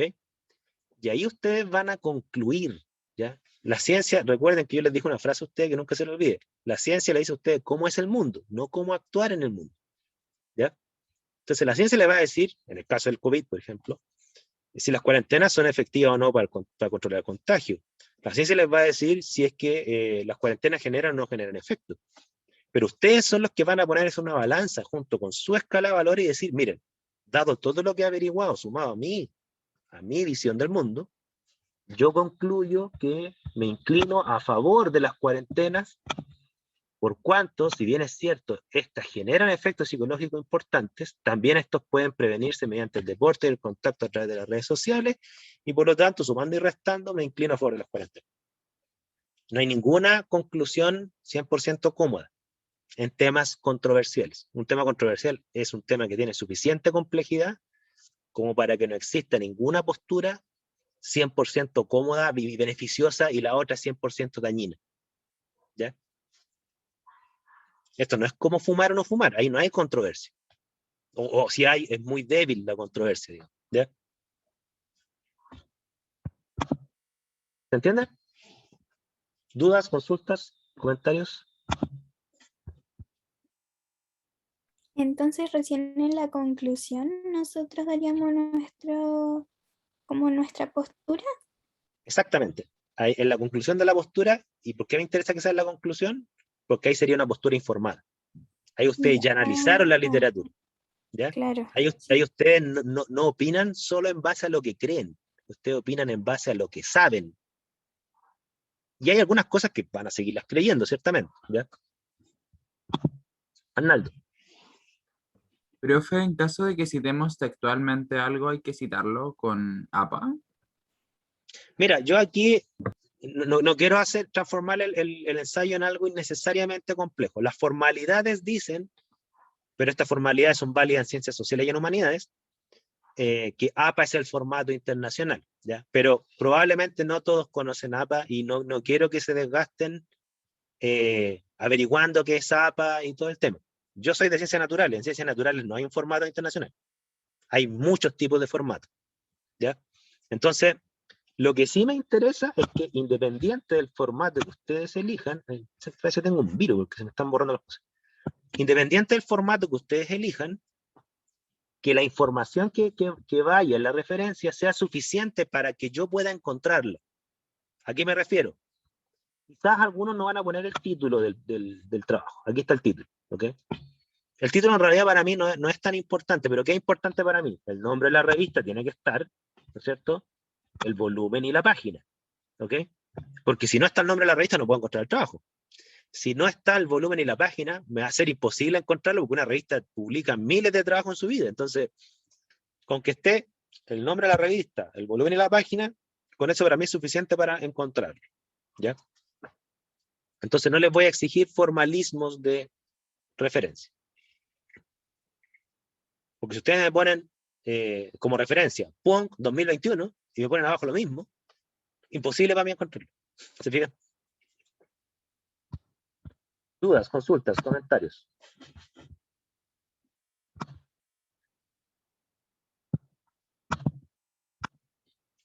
Y ahí ustedes van a concluir, ¿ya? La ciencia, recuerden que yo les dije una frase a ustedes que nunca se les olvide, la ciencia le dice a ustedes cómo es el mundo, no cómo actuar en el mundo, ¿ya? Entonces la ciencia le va a decir, en el caso del COVID, por ejemplo, si las cuarentenas son efectivas o no para controlar el contagio. La ciencia les va a decir si es que las cuarentenas generan o no generan efecto. Pero ustedes son los que van a poner eso en una balanza junto con su escala de valores y decir, miren, dado todo lo que he averiguado, sumado a mi visión del mundo, yo concluyo que me inclino a favor de las cuarentenas, por cuanto, si bien es cierto, estas generan efectos psicológicos importantes, también estos pueden prevenirse mediante el deporte y el contacto a través de las redes sociales, y por lo tanto, sumando y restando, me inclino a favor de las cuarentenas. No hay ninguna conclusión 100% cómoda en temas controversiales. Un tema controversial es un tema que tiene suficiente complejidad como para que no exista ninguna postura 100% cómoda y beneficiosa y la otra 100% dañina. ¿Ya? Esto no es como fumar o no fumar, ahí no hay controversia. O si hay, es muy débil la controversia, digamos. ¿Ya? ¿Se entiende? ¿Dudas, consultas, comentarios? Entonces, recién en la conclusión, nosotros daríamos como nuestra postura. Exactamente. Ahí, en la conclusión de la postura, ¿y por qué me interesa que sea la conclusión? Porque ahí sería una postura informada. Ahí ustedes ya analizaron la Ah, literatura. ¿Ya? claro. Ahí ustedes no opinan solo en base a lo que creen, ustedes opinan en base a lo que saben. Y hay algunas cosas que van a seguirlas creyendo, ciertamente. ¿Ya? Arnaldo. Profe, en caso de que citemos textualmente algo, ¿hay que citarlo con APA? Mira, yo aquí no quiero transformar el ensayo en algo innecesariamente complejo. Las formalidades dicen, pero estas formalidades son válidas en ciencias sociales y en humanidades, que APA es el formato internacional, ¿ya? Pero probablemente no todos conocen APA y no quiero que se desgasten averiguando qué es APA y todo el tema. Yo soy de ciencias naturales, en ciencias naturales no hay un formato internacional, hay muchos tipos de formatos, ¿ya? Entonces, lo que sí me interesa es que independiente del formato que ustedes elijan, yo tengo un virus porque se me están borrando las cosas, independiente del formato que ustedes elijan, que la información que vaya en la referencia sea suficiente para que yo pueda encontrarla. ¿A qué me refiero? Quizás algunos no van a poner el título del trabajo. Aquí está el título, ¿ok? El título en realidad para mí no es tan importante, pero ¿qué es importante para mí? El nombre de la revista tiene que estar, ¿no es cierto? El volumen y la página, ¿ok? Porque si no está el nombre de la revista no puedo encontrar el trabajo. Si no está el volumen y la página, me va a ser imposible encontrarlo porque una revista publica miles de trabajos en su vida. Entonces, con que esté el nombre de la revista, el volumen y la página, con eso para mí es suficiente para encontrarlo, ¿ya? Entonces no les voy a exigir formalismos de referencia. Porque si ustedes me ponen como referencia Punk 2021 y me ponen abajo lo mismo, imposible para mí encontrarlo. ¿Se fijan? Dudas, consultas, comentarios.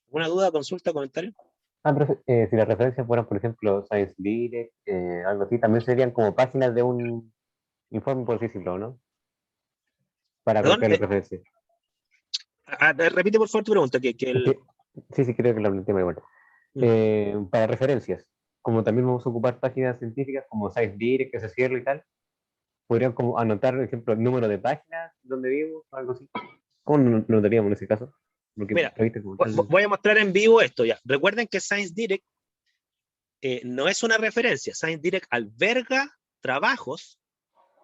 ¿Alguna duda, consulta, comentario? Pero si las referencias fueran, por ejemplo, Science Direct, algo así, también serían como páginas de un informe, por así decirlo, ¿no? Para Perdón, colocar las referencias. repite por favor tu pregunta, Es que- sí, creo que lo planteé igual. Para referencias, como también vamos a ocupar páginas científicas como Science Direct, que se cierra y tal, podrían como anotar, por ejemplo, el número de páginas donde vivimos o algo así. ¿Cómo lo notaríamos en ese caso? Porque mira, lo viste como tan... voy a mostrar en vivo esto ya. Recuerden que Science Direct no es una referencia. Science Direct alberga trabajos,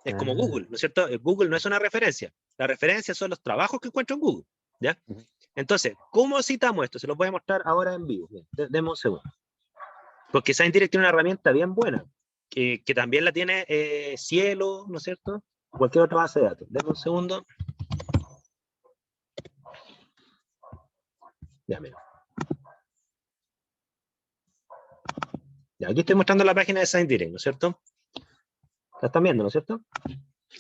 es como Google, ¿no es cierto? Google no es una referencia. La referencia son los trabajos que encuentro en Google, ¿ya? Ujú. Entonces, ¿cómo citamos esto? Se los voy a mostrar ahora en vivo. Deme un segundo. Porque Science Direct tiene una herramienta bien buena, que también la tiene Cielo, ¿no es cierto? Cualquier otra base de datos. Deme un segundo. Ya, mira. Ya, aquí estoy mostrando la página de Science Direct, ¿no es cierto? La están viendo, ¿no es cierto?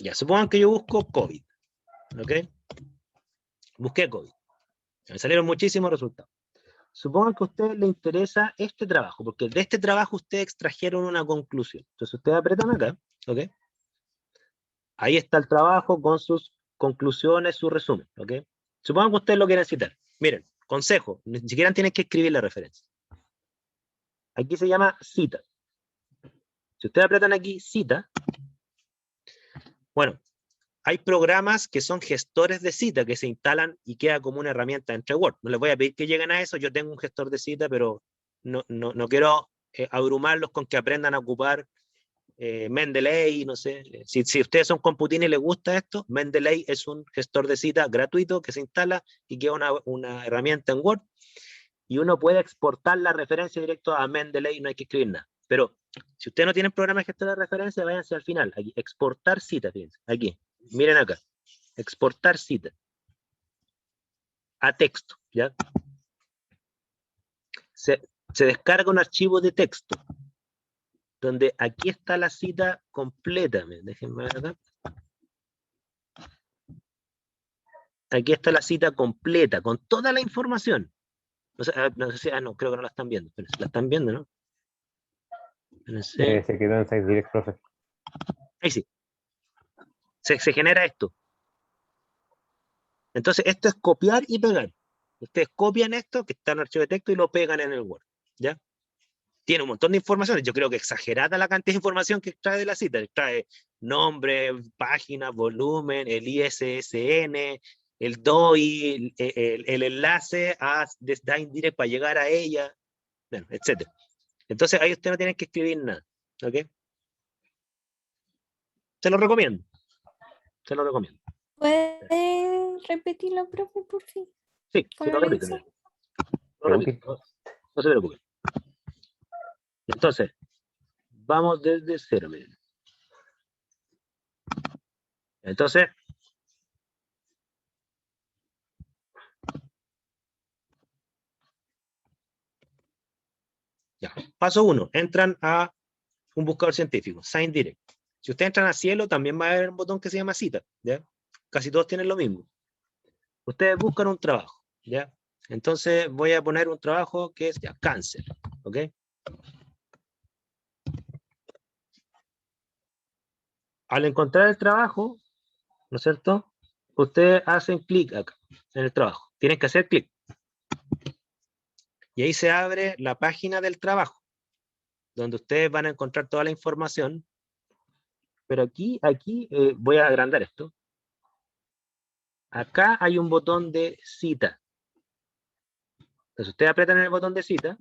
Ya, supongan que yo busco COVID, ¿ok? Busqué COVID. Me salieron muchísimos resultados. Supongan que a ustedes les interesa este trabajo, porque de este trabajo ustedes extrajeron una conclusión. Entonces ustedes apretan acá, ¿ok? Ahí está el trabajo con sus conclusiones, su resumen, ¿ok? Supongan que ustedes lo quieren citar. Miren, consejo, ni siquiera tienen que escribir la referencia. Aquí se llama cita. Si ustedes apretan aquí cita, bueno, hay programas que son gestores de cita que se instalan y queda como una herramienta entre Word. No les voy a pedir que lleguen a eso, yo tengo un gestor de cita, pero no quiero abrumarlos con que aprendan a ocupar Mendeley, no sé. Si ustedes son computines y les gusta esto, Mendeley es un gestor de cita gratuito que se instala y queda una herramienta en Word y uno puede exportar la referencia directo a Mendeley, no hay que escribir nada. Pero si ustedes no tienen programa de gestor de referencia, váyanse al final, aquí, exportar cita, fíjense, aquí, miren acá, exportar cita a texto, ¿ya? Se descarga un archivo de texto, donde aquí está la cita completa, déjenme ver acá. Aquí está la cita completa, con toda la información. No sé, no, creo que no la están viendo. Pero la están viendo, ¿no? se quedó en Science Direct, profe. Ahí sí. Se genera esto. Entonces, esto es copiar y pegar. Ustedes copian esto, que está en el archivo de texto, y lo pegan en el Word. ¿Ya? Tiene un montón de información. Yo creo que exagerada la cantidad de información que extrae de la cita. Extrae nombre, página, volumen, el ISSN, el DOI, el enlace a Direct para llegar a ella, bueno, etc. Entonces ahí usted no tiene que escribir nada. ¿Ok? Se lo recomiendo. Se lo recomiendo. ¿Puede repetirlo, profe, por fin? Sí, Con sí lo el repito. ensayo. Lo repito. No se preocupe. Entonces, vamos desde cero. Miren. Entonces, ya. Paso 1. Entran a un buscador científico, Science Direct. Si ustedes entran a Cielo, también va a haber un botón que se llama cita. ¿Ya? Casi todos tienen lo mismo. Ustedes buscan un trabajo. ¿Ya? Entonces voy a poner un trabajo que es ya cáncer. ¿Ok? Al encontrar el trabajo, ¿no es cierto? Ustedes hacen clic acá, en el trabajo. Tienen que hacer clic. Y ahí se abre la página del trabajo, donde ustedes van a encontrar toda la información. Pero aquí voy a agrandar esto. Acá hay un botón de cita. Entonces ustedes apretan el botón de cita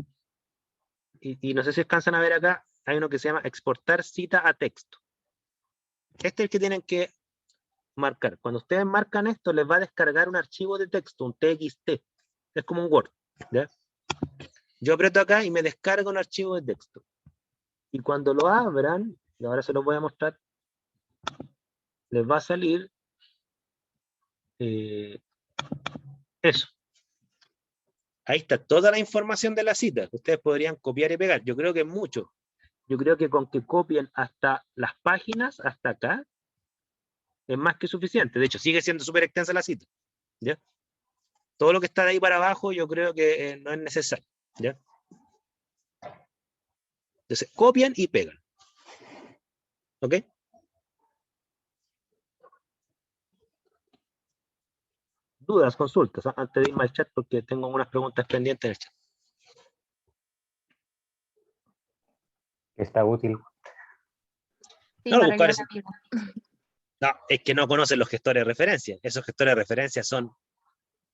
y no sé si alcanzan a ver acá, hay uno que se llama exportar cita a texto. Este es el que tienen que marcar. Cuando ustedes marcan esto, les va a descargar un archivo de texto, un TXT. Es como un Word. ¿Ya? Yo aprieto acá y me descarga un archivo de texto. Y cuando lo abran, y ahora se los voy a mostrar, les va a salir eso. Ahí está toda la información de la cita. Ustedes podrían copiar y pegar. Yo creo que mucho. Yo creo que con que copien hasta las páginas, hasta acá, es más que suficiente. De hecho, sigue siendo súper extensa la cita. ¿Ya? Todo lo que está de ahí para abajo, yo creo que no es necesario. ¿Ya? Entonces, copian y pegan. ¿Ok? Dudas, consultas, antes de irme al chat, porque tengo unas preguntas pendientes en el chat. Está útil. Sí, No, para buscar ayudar a mi amigo. No, es que no conocen los gestores de referencia. Esos gestores de referencia son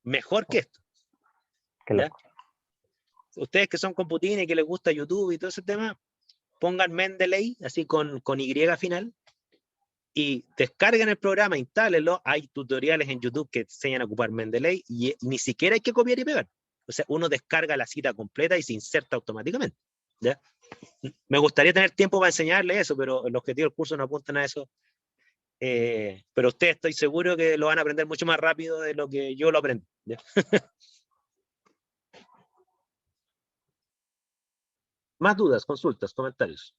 mejor que esto. Qué ¿Ya? loco. Ustedes que son computines y que les gusta YouTube y todo ese tema, pongan Mendeley, así con Y final, y descarguen el programa, instálenlo. Hay tutoriales en YouTube que enseñan a ocupar Mendeley y ni siquiera hay que copiar y pegar. O sea, uno descarga la cita completa y se inserta automáticamente. ¿Ya? Me gustaría tener tiempo para enseñarles eso, pero el objetivo del curso no apuntan a eso. Pero ustedes estoy seguro que lo van a aprender mucho más rápido de lo que yo lo aprendí. ¿Ya? Más dudas, consultas, comentarios.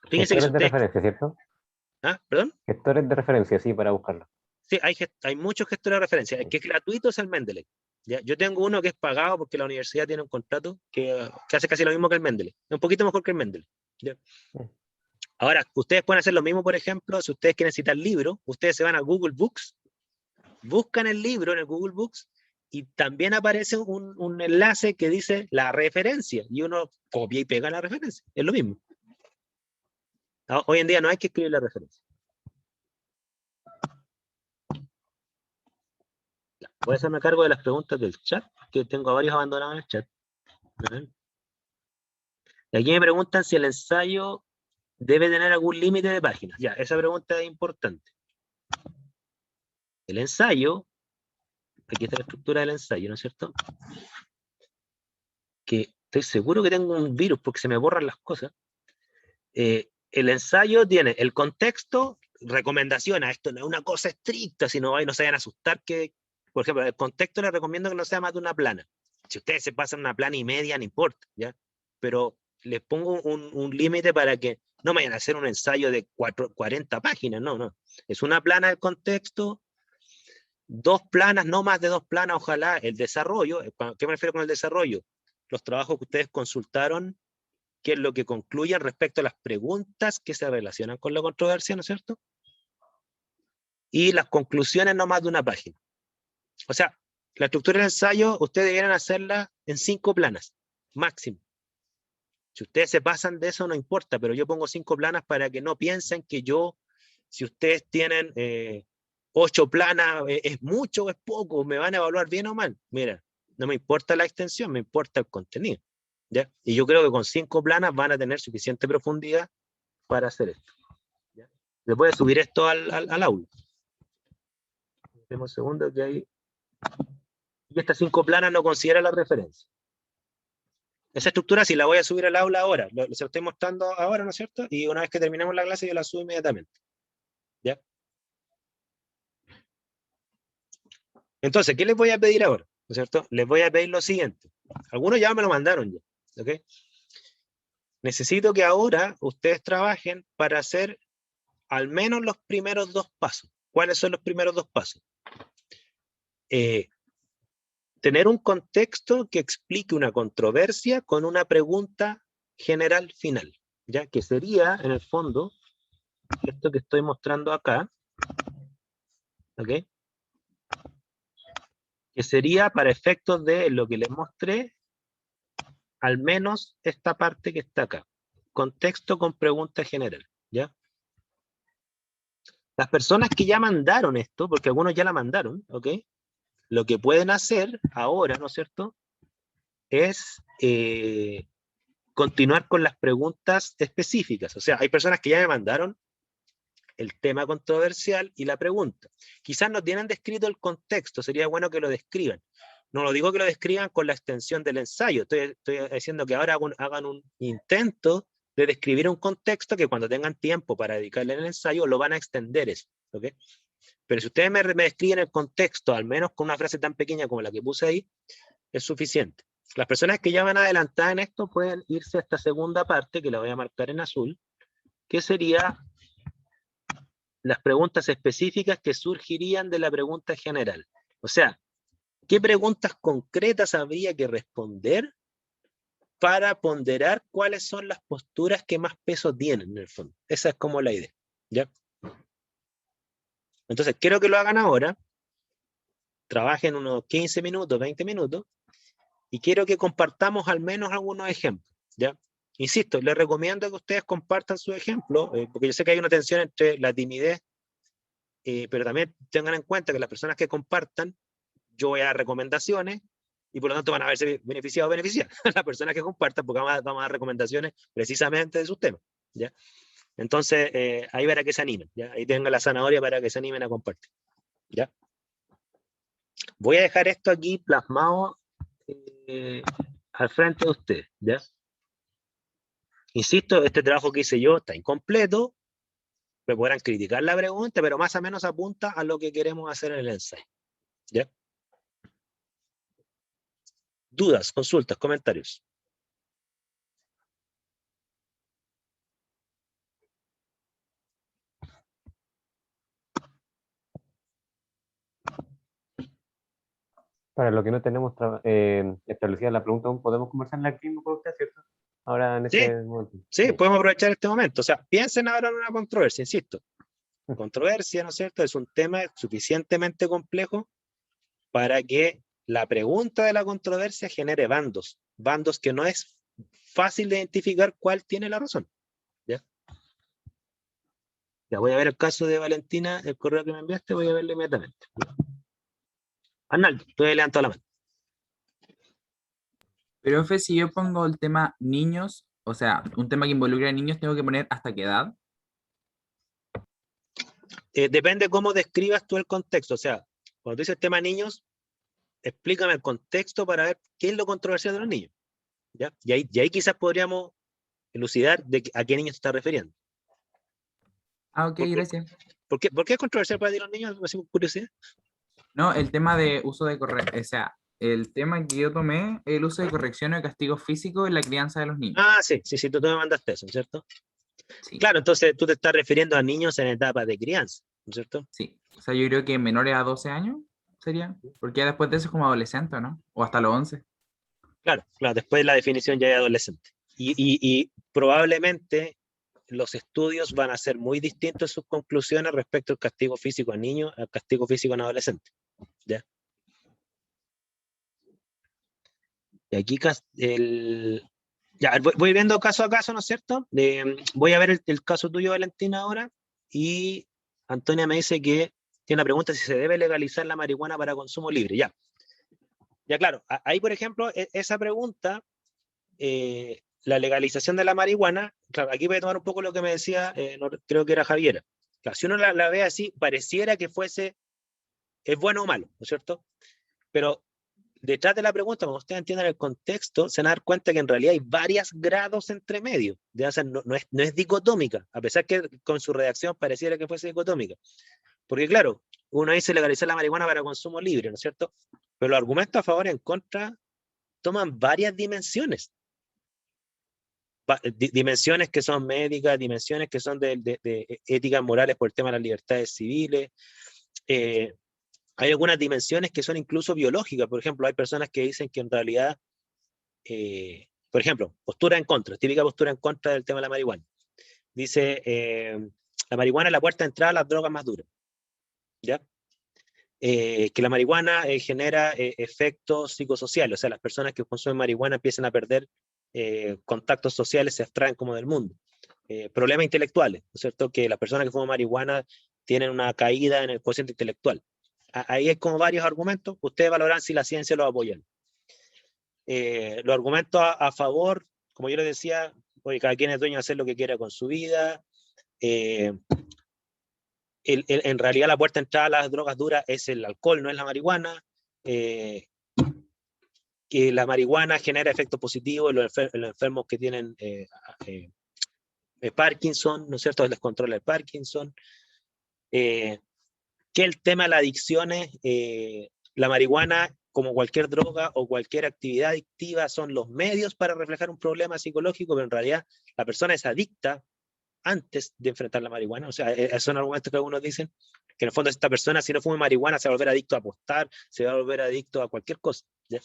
Fíjense que si Gestores de ustedes... referencia, ¿cierto? ¿Ah? ¿Perdón? Gestores de referencia, sí, para buscarlo. Sí, hay muchos gestores de referencia. El que es gratuito es el Mendeley. ¿Ya? Yo tengo uno que es pagado porque la universidad tiene un contrato que hace casi lo mismo que el Mendeley. Es un poquito mejor que el Mendeley. ¿Ya? Ahora, ustedes pueden hacer lo mismo, por ejemplo, si ustedes quieren citar libros, ustedes se van a Google Books, buscan el libro en el Google Books y también aparece un enlace que dice la referencia y uno copia y pega la referencia. Es lo mismo. Hoy en día no hay que escribir la referencia. Voy a hacerme cargo de las preguntas del chat, que tengo a varios abandonados en el chat. Y aquí me preguntan si el ensayo debe tener algún límite de páginas. Ya, esa pregunta es importante. El ensayo, aquí está la estructura del ensayo, ¿no es cierto? Que estoy seguro que tengo un virus porque se me borran las cosas. El ensayo tiene el contexto, recomendación, esto no es una cosa estricta, sino no se vayan a asustar que, por ejemplo, el contexto les recomiendo que no sea más de una plana. Si ustedes se pasan una plana y media, no importa, ¿ya? Pero les pongo un límite para que no vayan a hacer un ensayo de 40 páginas, no. Es una plana del contexto, 2 planas, no más de 2 planas, ojalá. El desarrollo, ¿qué me refiero con el desarrollo? Los trabajos que ustedes consultaron, qué es lo que concluyen respecto a las preguntas que se relacionan con la controversia, ¿no es cierto? Y las conclusiones no más de una página. O sea, la estructura del ensayo, ustedes deberían hacerla en 5 planas, máximo. Si ustedes se pasan de eso, no importa, pero yo pongo 5 planas para que no piensen que yo, si ustedes tienen 8 planas, es mucho o es poco, me van a evaluar bien o mal. Mira, no me importa la extensión, me importa el contenido. ¿Ya? Y yo creo que con 5 planas van a tener suficiente profundidad para hacer esto. ¿Ya? Les voy a subir esto al aula. Un segundo que hay. Y estas 5 planas no considera la referencia. Esa estructura sí la voy a subir al aula ahora. Se lo estoy mostrando ahora, ¿no es cierto? Y una vez que terminemos la clase yo la subo inmediatamente. ¿Ya? Entonces, ¿qué les voy a pedir ahora? ¿No es cierto? Les voy a pedir lo siguiente. Algunos ya me lo mandaron ya. ¿Ok? Necesito que ahora ustedes trabajen para hacer al menos los primeros 2 pasos. ¿Cuáles son los primeros 2 pasos? Tener un contexto que explique una controversia con una pregunta general final, ya que sería, en el fondo, esto que estoy mostrando acá, ¿ok? Que sería para efectos de lo que les mostré, al menos esta parte que está acá. Contexto con pregunta general, ¿ya? Las personas que ya mandaron esto, porque algunos ya la mandaron, ¿ok? Lo que pueden hacer ahora, ¿no es cierto?, es continuar con las preguntas específicas. O sea, hay personas que ya me mandaron el tema controversial y la pregunta. Quizás no tienen descrito el contexto, sería bueno que lo describan. No lo digo que lo describan con la extensión del ensayo, estoy diciendo que ahora hagan un intento de describir un contexto que cuando tengan tiempo para dedicarle el ensayo lo van a extender eso, ¿ok? Pero si ustedes me describen el contexto, al menos con una frase tan pequeña como la que puse ahí, es suficiente. Las personas que ya van adelantadas en esto pueden irse a esta segunda parte, que la voy a marcar en azul, que sería las preguntas específicas que surgirían de la pregunta general. O sea, ¿qué preguntas concretas habría que responder para ponderar cuáles son las posturas que más peso tienen en el fondo. Esa es como la idea, ¿ya? Entonces, quiero que lo hagan ahora, trabajen unos 15 minutos, 20 minutos, y quiero que compartamos al menos algunos ejemplos, ¿ya? Insisto, les recomiendo que ustedes compartan sus ejemplos, porque yo sé que hay una tensión entre la timidez, pero también tengan en cuenta que las personas que compartan, yo voy a dar recomendaciones, y por lo tanto van a verse beneficiados o beneficiadas las personas que compartan, porque vamos a dar recomendaciones precisamente de sus temas, ¿ya? Entonces, ahí para que se animen, ¿ya? Ahí tengan la zanahoria para que se animen a compartir, ¿ya? Voy a dejar esto aquí plasmado al frente de ustedes, ¿ya? Insisto, este trabajo que hice yo está incompleto, me podrán criticar la pregunta, pero más o menos apunta a lo que queremos hacer en el ensayo, ¿ya? Dudas, consultas, comentarios. Para lo que no tenemos establecida la pregunta, aún podemos conversarla aquí mismo con usted, ¿cierto? Ahora en Sí, este momento. sí, podemos aprovechar este momento. O sea, piensen ahora en una controversia, insisto. Controversia, ¿no es cierto? Es un tema suficientemente complejo para que la pregunta de la controversia genere bandos. Bandos que no es fácil de identificar cuál tiene la razón. ¿Ya? Ya voy a ver el caso de Valentina, el correo que me enviaste, voy a verlo inmediatamente. Arnaldo, tú he levantado la mano. Pero, Fe, si yo pongo el tema niños, o sea, un tema que involucra a niños, tengo que poner hasta qué edad. Depende cómo describas tú el contexto. O sea, cuando tú dices tema niños, explícame el contexto para ver qué es lo controversial de los niños. ¿Ya? Y ahí quizás podríamos elucidar a qué niños te estás refiriendo. Ah, ok, gracias. ¿Por qué es controversial para ti los niños? Así por curiosidad. No, el tema de uso de corrección, o sea, el tema que yo tomé, el uso de corrección o castigo físico en la crianza de los niños. Ah, sí, tú me mandaste eso, ¿cierto? Sí, Claro, entonces tú te estás refiriendo a niños en etapa de crianza, ¿no es cierto? sí. O sea, yo creo que menores a 12 años sería, porque ya después de eso es como adolescente, ¿no? O hasta los 11. Claro, después la definición ya de adolescente. Y probablemente los estudios van a ser muy distintos en sus conclusiones respecto al castigo físico en niños al castigo físico en adolescentes. ¿Ya? Y aquí ya, voy viendo caso a caso, ¿no es cierto? Voy a ver el caso tuyo, Valentina, ahora, y Antonia me dice que tiene una pregunta si se debe legalizar la marihuana para consumo libre. Ya claro, ahí por ejemplo, esa pregunta, la legalización de la marihuana, claro, aquí voy a tomar un poco lo que me decía, creo que era Javiera. Claro, si uno la ve así, pareciera que es bueno o malo, ¿no es cierto? Pero detrás de la pregunta, cuando ustedes entiendan el contexto, se van a dar cuenta que en realidad hay varios grados entre medio. O sea, no es dicotómica, a pesar que con su redacción pareciera que fuese dicotómica. Porque claro, uno dice legalizar la marihuana para consumo libre, ¿no es cierto? Pero los argumentos a favor y en contra toman varias dimensiones. Dimensiones que son médicas, dimensiones que son de éticas morales por el tema de las libertades civiles. Hay algunas dimensiones que son incluso biológicas. Por ejemplo, hay personas que dicen que en realidad, por ejemplo, postura en contra, típica postura en contra del tema de la marihuana. Dice, la marihuana es la puerta de entrada a las drogas más duras. ¿Ya? Que la marihuana genera efectos psicosociales, o sea, las personas que consumen marihuana empiezan a perder contactos sociales, se abstraen como del mundo. Problemas intelectuales, ¿no es cierto? Que las personas que fuman marihuana tienen una caída en el cociente intelectual. Ahí hay como varios argumentos, ustedes valorarán si la ciencia los apoya. Los argumentos a favor, como yo les decía, oye, cada quien es dueño de hacer lo que quiera con su vida. En realidad la puerta de entrada a las drogas duras es el alcohol, no es la marihuana. Que la marihuana genera efectos positivos en los enfermos que tienen Parkinson, ¿no es cierto? El descontrol del Parkinson. Que el tema de las adicciones, la marihuana, como cualquier droga o cualquier actividad adictiva, son los medios para reflejar un problema psicológico, pero en realidad la persona es adicta antes de enfrentar la marihuana. O sea, son argumentos que algunos dicen que en el fondo esta persona, si no fuma marihuana, se va a volver adicto a apostar, se va a volver adicto a cualquier cosa, ¿ya?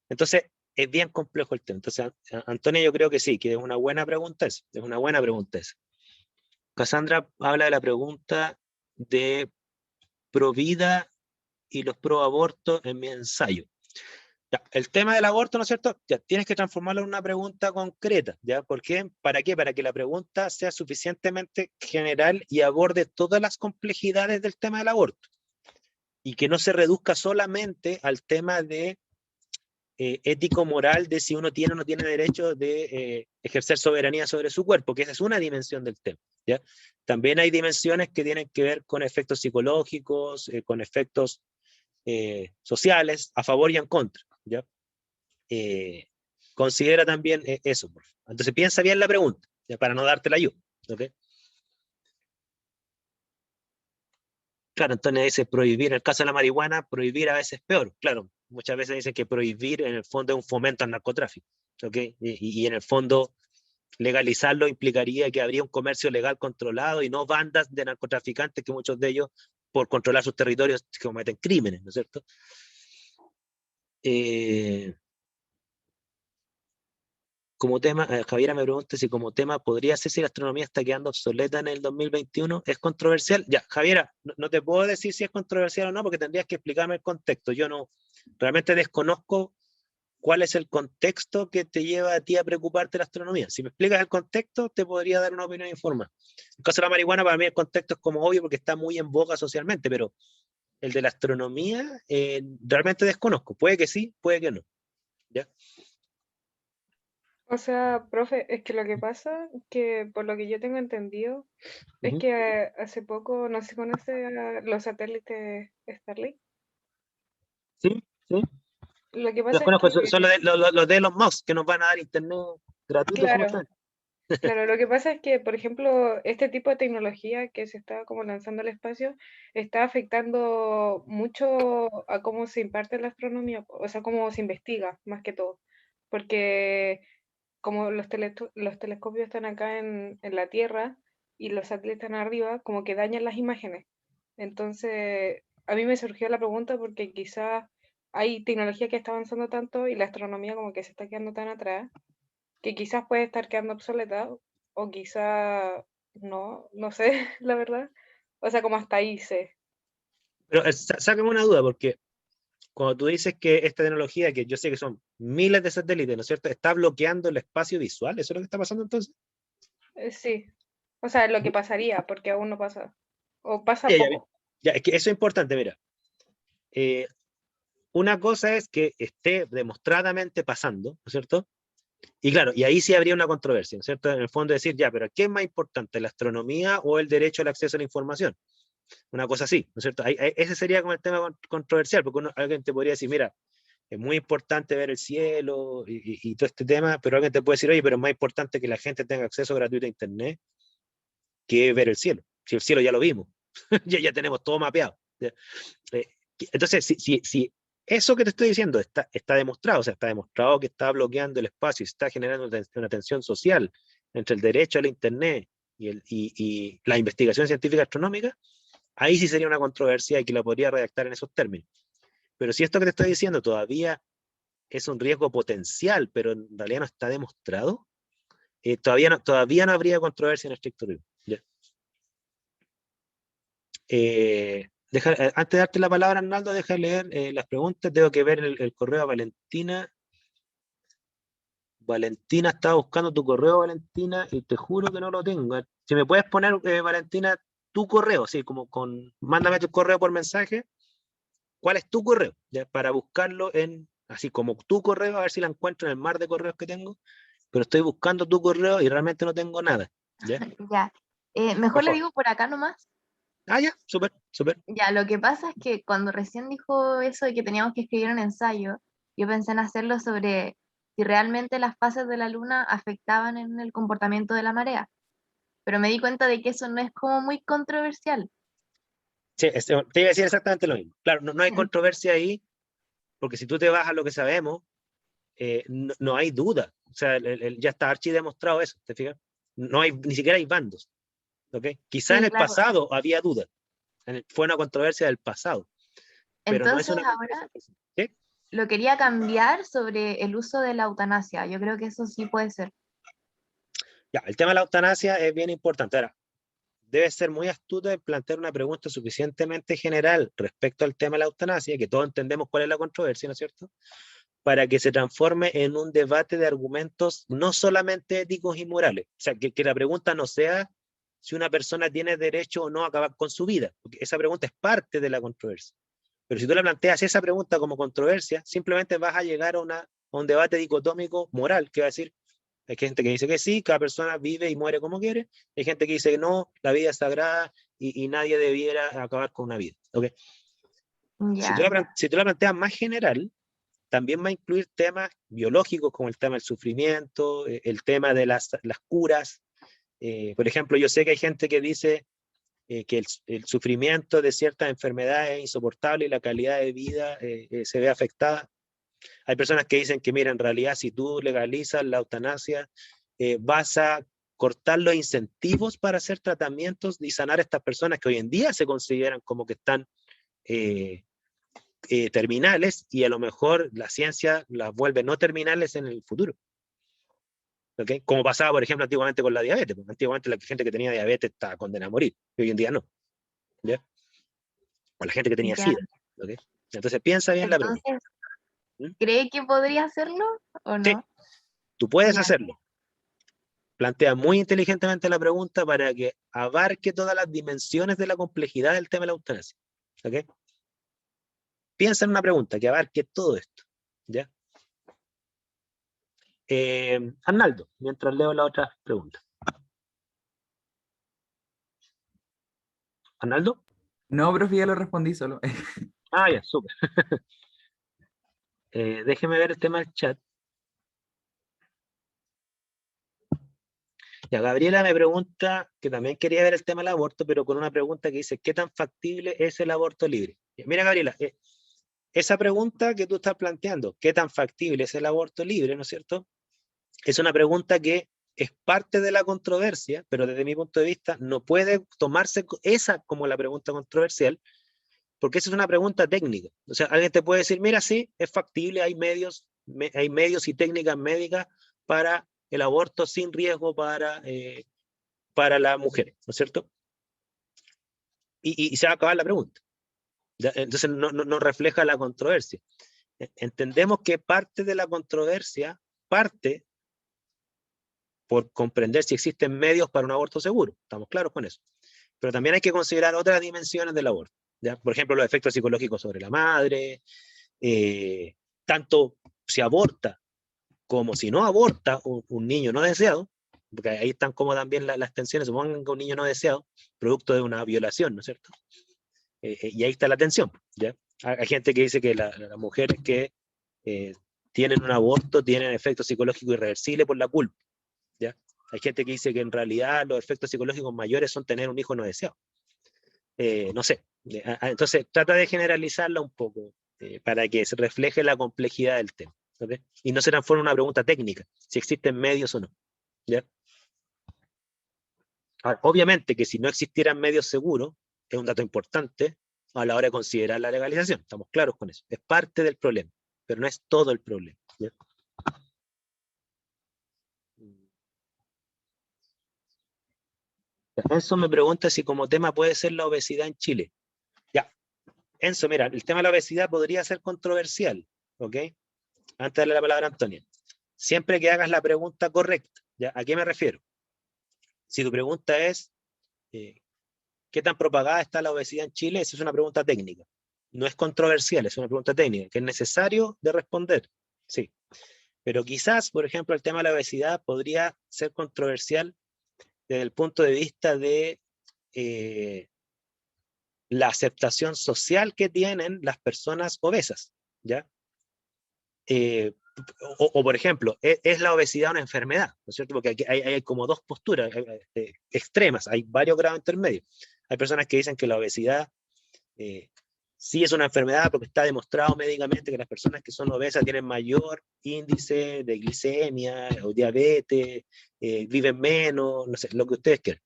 Entonces, es bien complejo el tema. Entonces, Antonio, yo creo que sí, que es una buena pregunta esa, es una buena pregunta esa. Cassandra habla de la pregunta de pro vida y los pro aborto en mi ensayo. Ya, el tema del aborto, ¿no es cierto? Ya tienes que transformarlo en una pregunta concreta, ¿ya? ¿Por qué? ¿Para qué? Para que la pregunta sea suficientemente general y aborde todas las complejidades del tema del aborto. Y que no se reduzca solamente al tema de ético-moral de si uno tiene o no tiene derecho de ejercer soberanía sobre su cuerpo, que esa es una dimensión del tema, ¿ya? También hay dimensiones que tienen que ver con efectos psicológicos, con efectos sociales, a favor y en contra, ¿ya? Considera también eso, por favor. Entonces piensa bien la pregunta, ¿ya? Para no darte la ayuda, ¿ok? Claro, entonces dice prohibir, en el caso de la marihuana, prohibir a veces es peor, claro, muchas veces dicen que prohibir en el fondo es un fomento al narcotráfico, ¿ok? Y en el fondo legalizarlo implicaría que habría un comercio legal controlado y no bandas de narcotraficantes que muchos de ellos, por controlar sus territorios, cometen crímenes, ¿no es cierto? Como tema, Javiera me pregunta si como tema podría ser si la astronomía está quedando obsoleta en el 2021. ¿Es controversial? Ya, Javiera, no te puedo decir si es controversial o no, porque tendrías que explicarme el contexto. Yo no, realmente desconozco cuál es el contexto que te lleva a ti a preocuparte de la astronomía. Si me explicas el contexto, te podría dar una opinión informada. En el caso de la marihuana, para mí el contexto es como obvio porque está muy en boga socialmente, pero el de la astronomía realmente desconozco. Puede que sí, puede que no. ¿Ya? O sea, profe, es que lo que pasa, que por lo que yo tengo entendido, es que hace poco, no se conoce a los satélites Starlink. Sí, sí. Lo que Los pasa es conozco, que, son los de Elon Musk, que nos van a dar internet gratuito claro, simultáneo. claro, lo que pasa es que, por ejemplo, este tipo de tecnología que se está como lanzando al espacio está afectando mucho a cómo se imparte la astronomía, o sea, cómo se investiga, más que todo. Porque como los telescopios están acá en la Tierra y los satélites están arriba, como que dañan las imágenes. Entonces, a mí me surgió la pregunta porque quizás hay tecnología que está avanzando tanto y la astronomía como que se está quedando tan atrás que quizás puede estar quedando obsoleta o quizá no, no sé, la verdad. O sea, como hasta ahí sé. Pero sácame una duda, porque cuando tú dices que esta tecnología, que yo sé que son miles de satélites, ¿no es cierto?, está bloqueando el espacio visual, ¿eso es lo que está pasando entonces? Sí, o sea, lo que pasaría, porque aún no pasa. O pasa Ya, ya, poco. ya, es que eso es importante, mira. Una cosa es que esté demostradamente pasando, ¿no es cierto? Y claro, y ahí sí habría una controversia, ¿no es cierto? En el fondo decir, ya, pero ¿qué es más importante, la astronomía o el derecho al acceso a la información? Una cosa así, ¿no es cierto? Ese sería como el tema controversial, porque alguien te podría decir, mira, es muy importante ver el cielo y todo este tema, pero alguien te puede decir, oye, pero es más importante que la gente tenga acceso gratuito a Internet que ver el cielo. Si el cielo ya lo vimos, ya tenemos todo mapeado. Eh, entonces, si eso que te estoy diciendo está demostrado, o sea, está demostrado que está bloqueando el espacio y está generando una tensión social entre el derecho al Internet y la investigación científica astronómica, ahí sí sería una controversia y que la podría redactar en esos términos. Pero si esto que te estoy diciendo todavía es un riesgo potencial, pero en realidad no está demostrado, todavía no habría controversia en estricto rigor. ¿Ya? Antes de darte la palabra, Arnaldo, deja leer las preguntas. Tengo que ver el correo a Valentina. Valentina, estaba buscando tu correo, Valentina, y te juro que no lo tengo. Si me puedes poner, Valentina, tu correo, sí, mándame tu correo por mensaje. ¿Cuál es tu correo? ¿Ya? Para buscarlo así como tu correo, a ver si la encuentro en el mar de correos que tengo, pero estoy buscando tu correo y realmente no tengo nada. ¿Ya? Ya. Por Mejor le favor. digo por acá nomás. Ah, ya, súper, súper. Ya, lo que pasa es que cuando recién dijo eso de que teníamos que escribir un ensayo, yo pensé en hacerlo sobre si realmente las fases de la luna afectaban en el comportamiento de la marea, pero me di cuenta de que eso no es como muy controversial. Sí, te iba a decir exactamente lo mismo. Claro, no hay controversia ahí, porque si tú te vas a lo que sabemos, no hay duda. O sea, ya está archidemostrado eso, ¿te fijas? Ni siquiera hay bandos. ¿Okay? Quizá en Sí, el claro. pasado había duda. Fue una controversia del pasado, pero no es Entonces una ahora controversia. ¿Sí? lo quería cambiar sobre el uso de la eutanasia. Yo creo que eso sí puede ser. Ya, el tema de la eutanasia es bien importante. Ahora, debe ser muy astuto en plantear una pregunta suficientemente general respecto al tema de la eutanasia, que todos entendemos cuál es la controversia, ¿no es cierto?, para que se transforme en un debate de argumentos no solamente éticos y morales. O sea, que la pregunta no sea si una persona tiene derecho o no a acabar con su vida, porque esa pregunta es parte de la controversia. Pero si tú le planteas esa pregunta como controversia, simplemente vas a llegar a un debate dicotómico moral, que va a decir, hay gente que dice que sí, cada persona vive y muere como quiere, hay gente que dice que no, la vida es sagrada y nadie debiera acabar con una vida. ¿Okay? Si tú Ya. la planteas más general, también va a incluir temas biológicos como el tema del sufrimiento, el tema de las curas. Por ejemplo, yo sé que hay gente que dice que el sufrimiento de ciertas enfermedades es insoportable y la calidad de vida se ve afectada. Hay personas que dicen que, mira, en realidad si tú legalizas la eutanasia, vas a cortar los incentivos para hacer tratamientos y sanar a estas personas que hoy en día se consideran como que están terminales, y a lo mejor la ciencia las vuelve no terminales en el futuro. ¿Okay? Como pasaba, por ejemplo, antiguamente con la diabetes. Porque antiguamente la gente que tenía diabetes estaba condenada a morir, y hoy en día no. ¿Ya? O la gente que tenía Ya. SIDA. ¿Okay? Entonces piensa bien la pregunta. Entonces, ¿Mm? ¿cree que podría hacerlo o Sí, no? tú puedes Ya. hacerlo. Plantea muy inteligentemente la pregunta para que abarque todas las dimensiones de la complejidad del tema de la eutanasia. ¿Okay? Piensa en una pregunta que abarque todo esto. ¿Ya? Arnaldo, mientras leo la otra pregunta. ¿Arnaldo? No, profe, ya lo respondí solo. Ah, ya, súper. Déjeme ver el tema del chat. Ya, Gabriela me pregunta, que también quería ver el tema del aborto, pero con una pregunta que dice, ¿qué tan factible es el aborto libre? Mira, Gabriela, esa pregunta que tú estás planteando, ¿qué tan factible es el aborto libre?, ¿no es cierto?, es una pregunta que es parte de la controversia, pero desde mi punto de vista no puede tomarse esa como la pregunta controversial, porque esa es una pregunta técnica. O sea, alguien te puede decir, mira, sí, es factible, hay medios y técnicas médicas para el aborto sin riesgo para la mujer, ¿no es cierto? Y se va a acabar la pregunta. ¿Ya? Entonces no refleja la controversia. Entendemos que parte de la controversia parte por comprender si existen medios para un aborto seguro. Estamos claros con eso. Pero también hay que considerar otras dimensiones del aborto. ¿Ya? Por ejemplo, los efectos psicológicos sobre la madre, tanto si aborta como si no aborta un niño no deseado, porque ahí están como también las tensiones, supongan que un niño no deseado, producto de una violación, ¿no es cierto? Y ahí está la tensión, ¿ya? Hay gente que dice que las mujeres que tienen un aborto tienen efectos psicológicos irreversibles por la culpa, ¿ya? Hay gente que dice que en realidad los efectos psicológicos mayores son tener un hijo no deseado. No sé. Entonces, trata de generalizarla un poco para que se refleje la complejidad del tema. ¿Okay? Y no se transforme en una pregunta técnica, si existen medios o no. ¿Ya? Ahora, obviamente que si no existieran medios seguros, es un dato importante a la hora de considerar la legalización. Estamos claros con eso. Es parte del problema, pero no es todo el problema. ¿Ya? Enzo me pregunta si como tema puede ser la obesidad en Chile. Ya, Enzo, mira, el tema de la obesidad podría ser controversial, ¿ok? Antes de darle la palabra a Antonia. Siempre que hagas la pregunta correcta. ¿Ya? ¿A qué me refiero? Si tu pregunta es, ¿qué tan propagada está la obesidad en Chile? Esa es una pregunta técnica. No es controversial, es una pregunta técnica, que es necesario de responder. Sí. Pero quizás, por ejemplo, el tema de la obesidad podría ser controversial desde el punto de vista de la aceptación social que tienen las personas obesas, ¿ya? O por ejemplo, ¿es la obesidad una enfermedad? ¿No es cierto? Porque aquí hay como dos posturas extremas, hay varios grados intermedios. Hay personas que dicen que la obesidad sí es una enfermedad porque está demostrado médicamente que las personas que son obesas tienen mayor índice de glicemia o diabetes, viven menos, no sé, lo que ustedes quieran.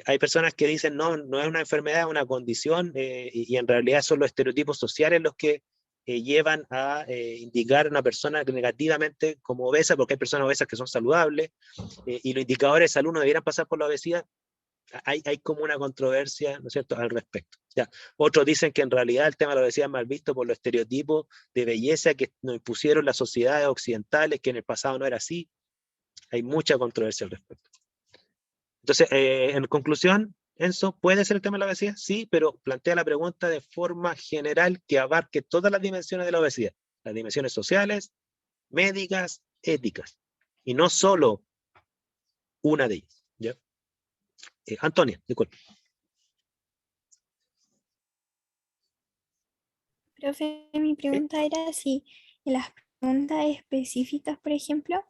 Hay personas que dicen no es una enfermedad, es una condición, y en realidad son los estereotipos sociales los que llevan a indicar a una persona negativamente como obesa, porque hay personas obesas que son saludables, y los indicadores de salud no debieran pasar por la obesidad. Hay como una controversia, ¿no es cierto?, al respecto. Ya. Otros dicen que en realidad el tema de la obesidad es mal visto por los estereotipos de belleza que nos impusieron las sociedades occidentales, que en el pasado no era así. Hay mucha controversia al respecto. Entonces, en conclusión, Enzo, ¿puede ser el tema de la obesidad? Sí, pero plantea la pregunta de forma general que abarque todas las dimensiones de la obesidad, las dimensiones sociales, médicas, éticas, y no solo una de ellas. ¿Ya? Antonia, disculpe. Profe, mi pregunta era si en las preguntas específicas, por ejemplo,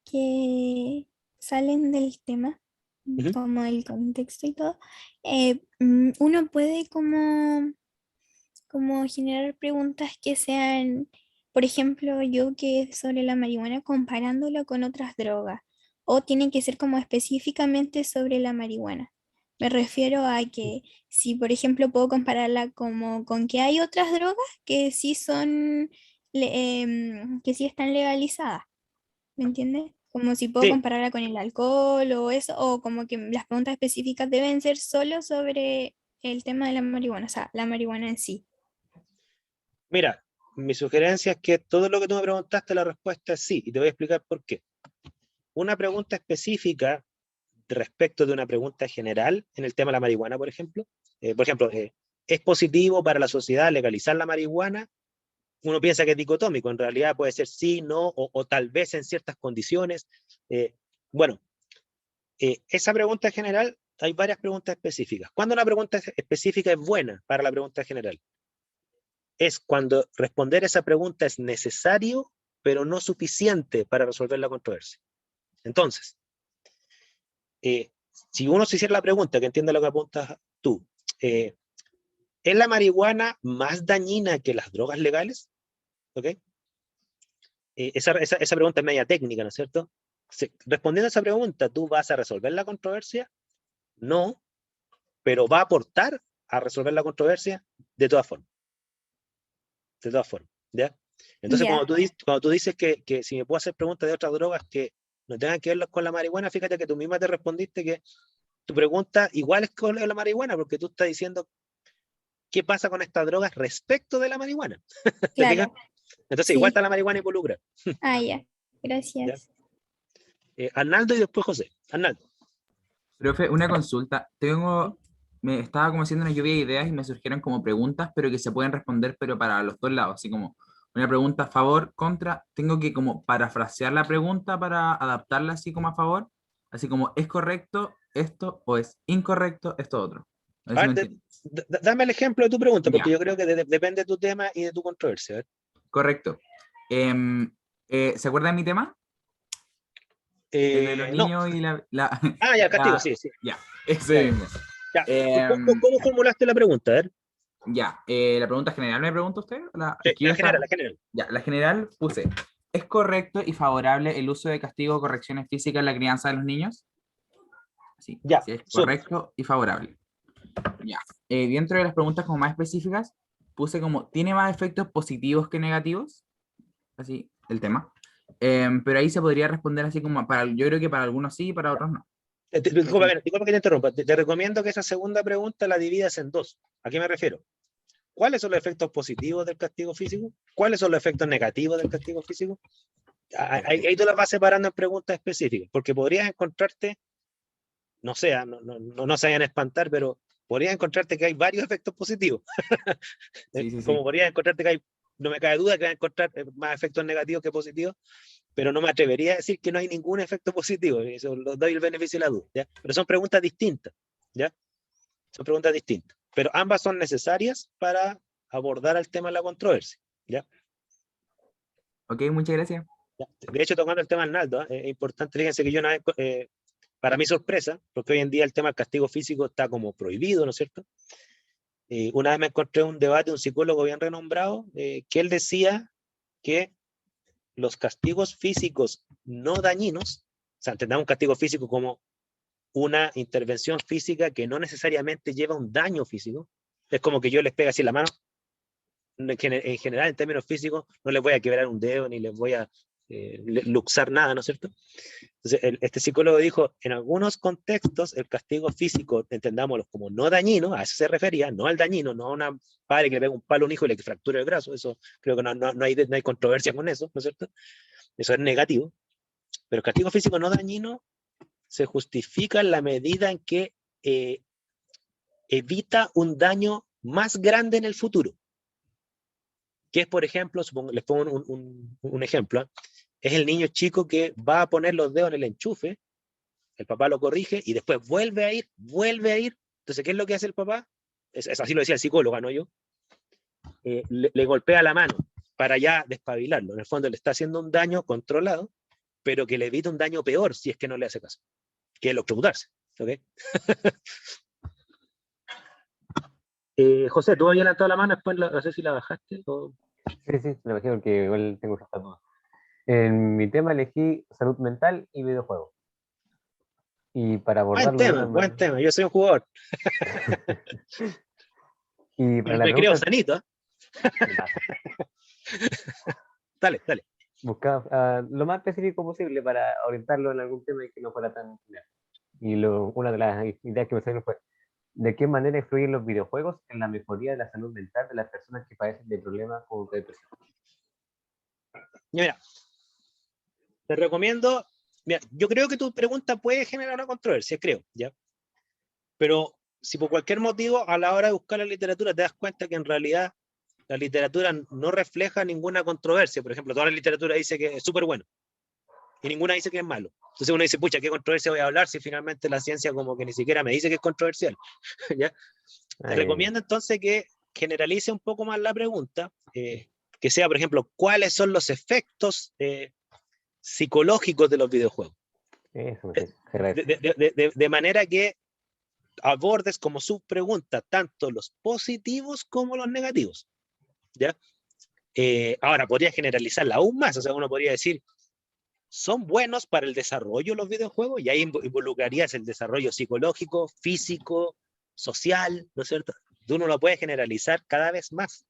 que salen del tema, Ujú. como el contexto y todo, uno puede como generar preguntas que sean, por ejemplo, yo que es sobre la marihuana comparándolo con otras drogas, o tiene que ser como específicamente sobre la marihuana. Me refiero a que si, por ejemplo, puedo compararla como con que hay otras drogas que sí son, que sí están legalizadas, ¿me entiendes? Como si puedo Sí, compararla con el alcohol o eso, o como que las preguntas específicas deben ser solo sobre el tema de la marihuana, o sea, la marihuana en sí. mira, mi sugerencia es que todo lo que tú me preguntaste, la respuesta es sí, y te voy a explicar por qué. Una pregunta específica respecto de una pregunta general en el tema de la marihuana, por ejemplo, ¿es positivo para la sociedad legalizar la marihuana? Uno piensa que es dicotómico, en realidad puede ser sí, no, o tal vez en ciertas condiciones. Eh, bueno, esa pregunta general, hay varias preguntas específicas. ¿Cuándo una pregunta específica es buena para la pregunta general? Es cuando responder esa pregunta es necesario, pero no suficiente para resolver la controversia. Entonces, si uno se hiciera la pregunta, que entienda lo que apuntas tú, ¿es la marihuana más dañina que las drogas legales? ¿Ok? Esa pregunta es media técnica, ¿no es cierto? Respondiendo a esa pregunta, ¿tú vas a resolver la controversia? No, pero va a aportar a resolver la controversia de todas formas. De todas formas, ¿ya? Entonces, Ya, cuando tú dices que si me puedo hacer preguntas de otras drogas que no tengan que ver con la marihuana, fíjate que tú misma te respondiste que tu pregunta igual es con la marihuana, porque tú estás diciendo qué pasa con estas drogas respecto de la marihuana. ¿Te fijas? claro, Entonces, igual está sí. la marihuana involucrada. Ah, ya, ¿Ya? gracias. Arnaldo y después José. Arnaldo. Profe, una consulta. Me estaba como haciendo una lluvia de ideas y me surgieron como preguntas, pero que se pueden responder, pero para los dos lados, así como una pregunta a favor, contra, tengo que como parafrasear la pregunta para adaptarla así como a favor, así como ¿es correcto esto o es incorrecto esto otro? A ver A si ver, me entiendes. dame el ejemplo de tu pregunta, porque Ya, yo creo que depende de tu tema y de tu controversia. A ver. correcto. Em, ¿Se acuerdan de mi tema? El de los No. niños y Ah, ya, el castigo, la- sí, sí. ya, ese Ya, ya. mismo. Ya. Em, ¿Cómo formulaste la pregunta? A ver. Ya, la pregunta general me pregunta usted. Sí, Es que yo general, estaba. la general. Ya, la general puse: ¿es correcto y favorable el uso de castigo o correcciones físicas en la crianza de los niños? Sí, Ya, sí, es súper. correcto y favorable. Ya. Dentro de las preguntas como más específicas, puse como: ¿tiene más efectos positivos que negativos? Así, el tema. Pero ahí se podría responder así como: yo creo que para algunos sí y para otros no. Disculpa, Así, disculpa que te interrumpa. Te recomiendo que esa segunda pregunta la dividas en dos. ¿A qué me refiero? ¿Cuáles son los efectos positivos del castigo físico? ¿Cuáles son los efectos negativos del castigo físico? Ahí tú las vas separando en preguntas específicas, porque podrías encontrarte, no sé, no se vayan a espantar, pero podrías encontrarte que hay varios efectos positivos. sí, sí, Como sí. podrías encontrarte que hay, no me cabe duda que vas a encontrar más efectos negativos que positivos, pero no me atrevería a decir que no hay ningún efecto positivo. Eso lo doy el beneficio de la duda, ¿ya? Pero son preguntas distintas, ¿ya? Son preguntas distintas. Pero ambas son necesarias para abordar el tema de la controversia, ¿ya? Ok, muchas gracias. De hecho, tocando el tema de Arnaldo, es importante, fíjense que yo una vez, para mi sorpresa, porque hoy en día el tema del castigo físico está como prohibido, ¿no es cierto? Una vez me encontré un debate de un psicólogo bien renombrado, que él decía que los castigos físicos no dañinos, o sea, entendamos un castigo físico como una intervención física que no necesariamente lleva un daño físico, es como que yo les pegue así la mano, en general, en términos físicos, no les voy a quebrar un dedo ni les voy a luxar nada, ¿no es cierto? Entonces, este psicólogo dijo, en algunos contextos, el castigo físico, entendámoslo como no dañino, a eso se refería, no al dañino, no a una padre que le pega un palo a un hijo y le fractura el brazo, eso creo que no hay controversia con eso, ¿no es cierto? Eso es negativo. Pero el castigo físico no dañino se justifica en la medida en que evita un daño más grande en el futuro. Que es, por ejemplo, les pongo un ejemplo, ¿eh? Es el niño chico que va a poner los dedos en el enchufe, el papá lo corrige y después vuelve a ir. Entonces, ¿qué es lo que hace el papá? Así lo decía el psicólogo, no yo. Le golpea la mano para ya despabilarlo. En el fondo le está haciendo un daño controlado, pero que le evita un daño peor si es que no le hace caso, que es electrocutarse. ¿Okay? José, tú habías levantado la mano, después no sé si la bajaste. O... Sí, me imagino porque igual tengo estas dudas. En mi tema elegí salud mental y videojuegos. Y para abordarlo Buen tema, yo soy un jugador. Y para la me creo pregunta, sanito, ¿eh? Dale. Buscaba lo más específico posible para orientarlo en algún tema y que no fuera tan general. Y una de las ideas que me salieron fue, ¿de qué manera influyen los videojuegos en la mejoría de la salud mental de las personas que padecen de problemas como depresión? Mira, te recomiendo, mira, yo creo que tu pregunta puede generar una controversia, creo, ¿ya? Pero si por cualquier motivo a la hora de buscar la literatura te das cuenta que en realidad la literatura no refleja ninguna controversia, por ejemplo, toda la literatura dice que es súper bueno y ninguna dice que es malo. Entonces uno dice, pucha, ¿qué controversia voy a hablar si finalmente la ciencia como que ni siquiera me dice que es controversial? ¿Ya? Te recomiendo entonces que generalice un poco más la pregunta, que sea, por ejemplo, ¿cuáles son los efectos psicológicos de los videojuegos? Eso, de manera que abordes como subpregunta tanto los positivos como los negativos. ¿Ya? Ahora, podría generalizarla aún más, o sea, uno podría decir, ¿son buenos para el desarrollo los videojuegos? Y ahí involucrarías el desarrollo psicológico, físico, social, ¿no es cierto? Uno lo puede generalizar cada vez más.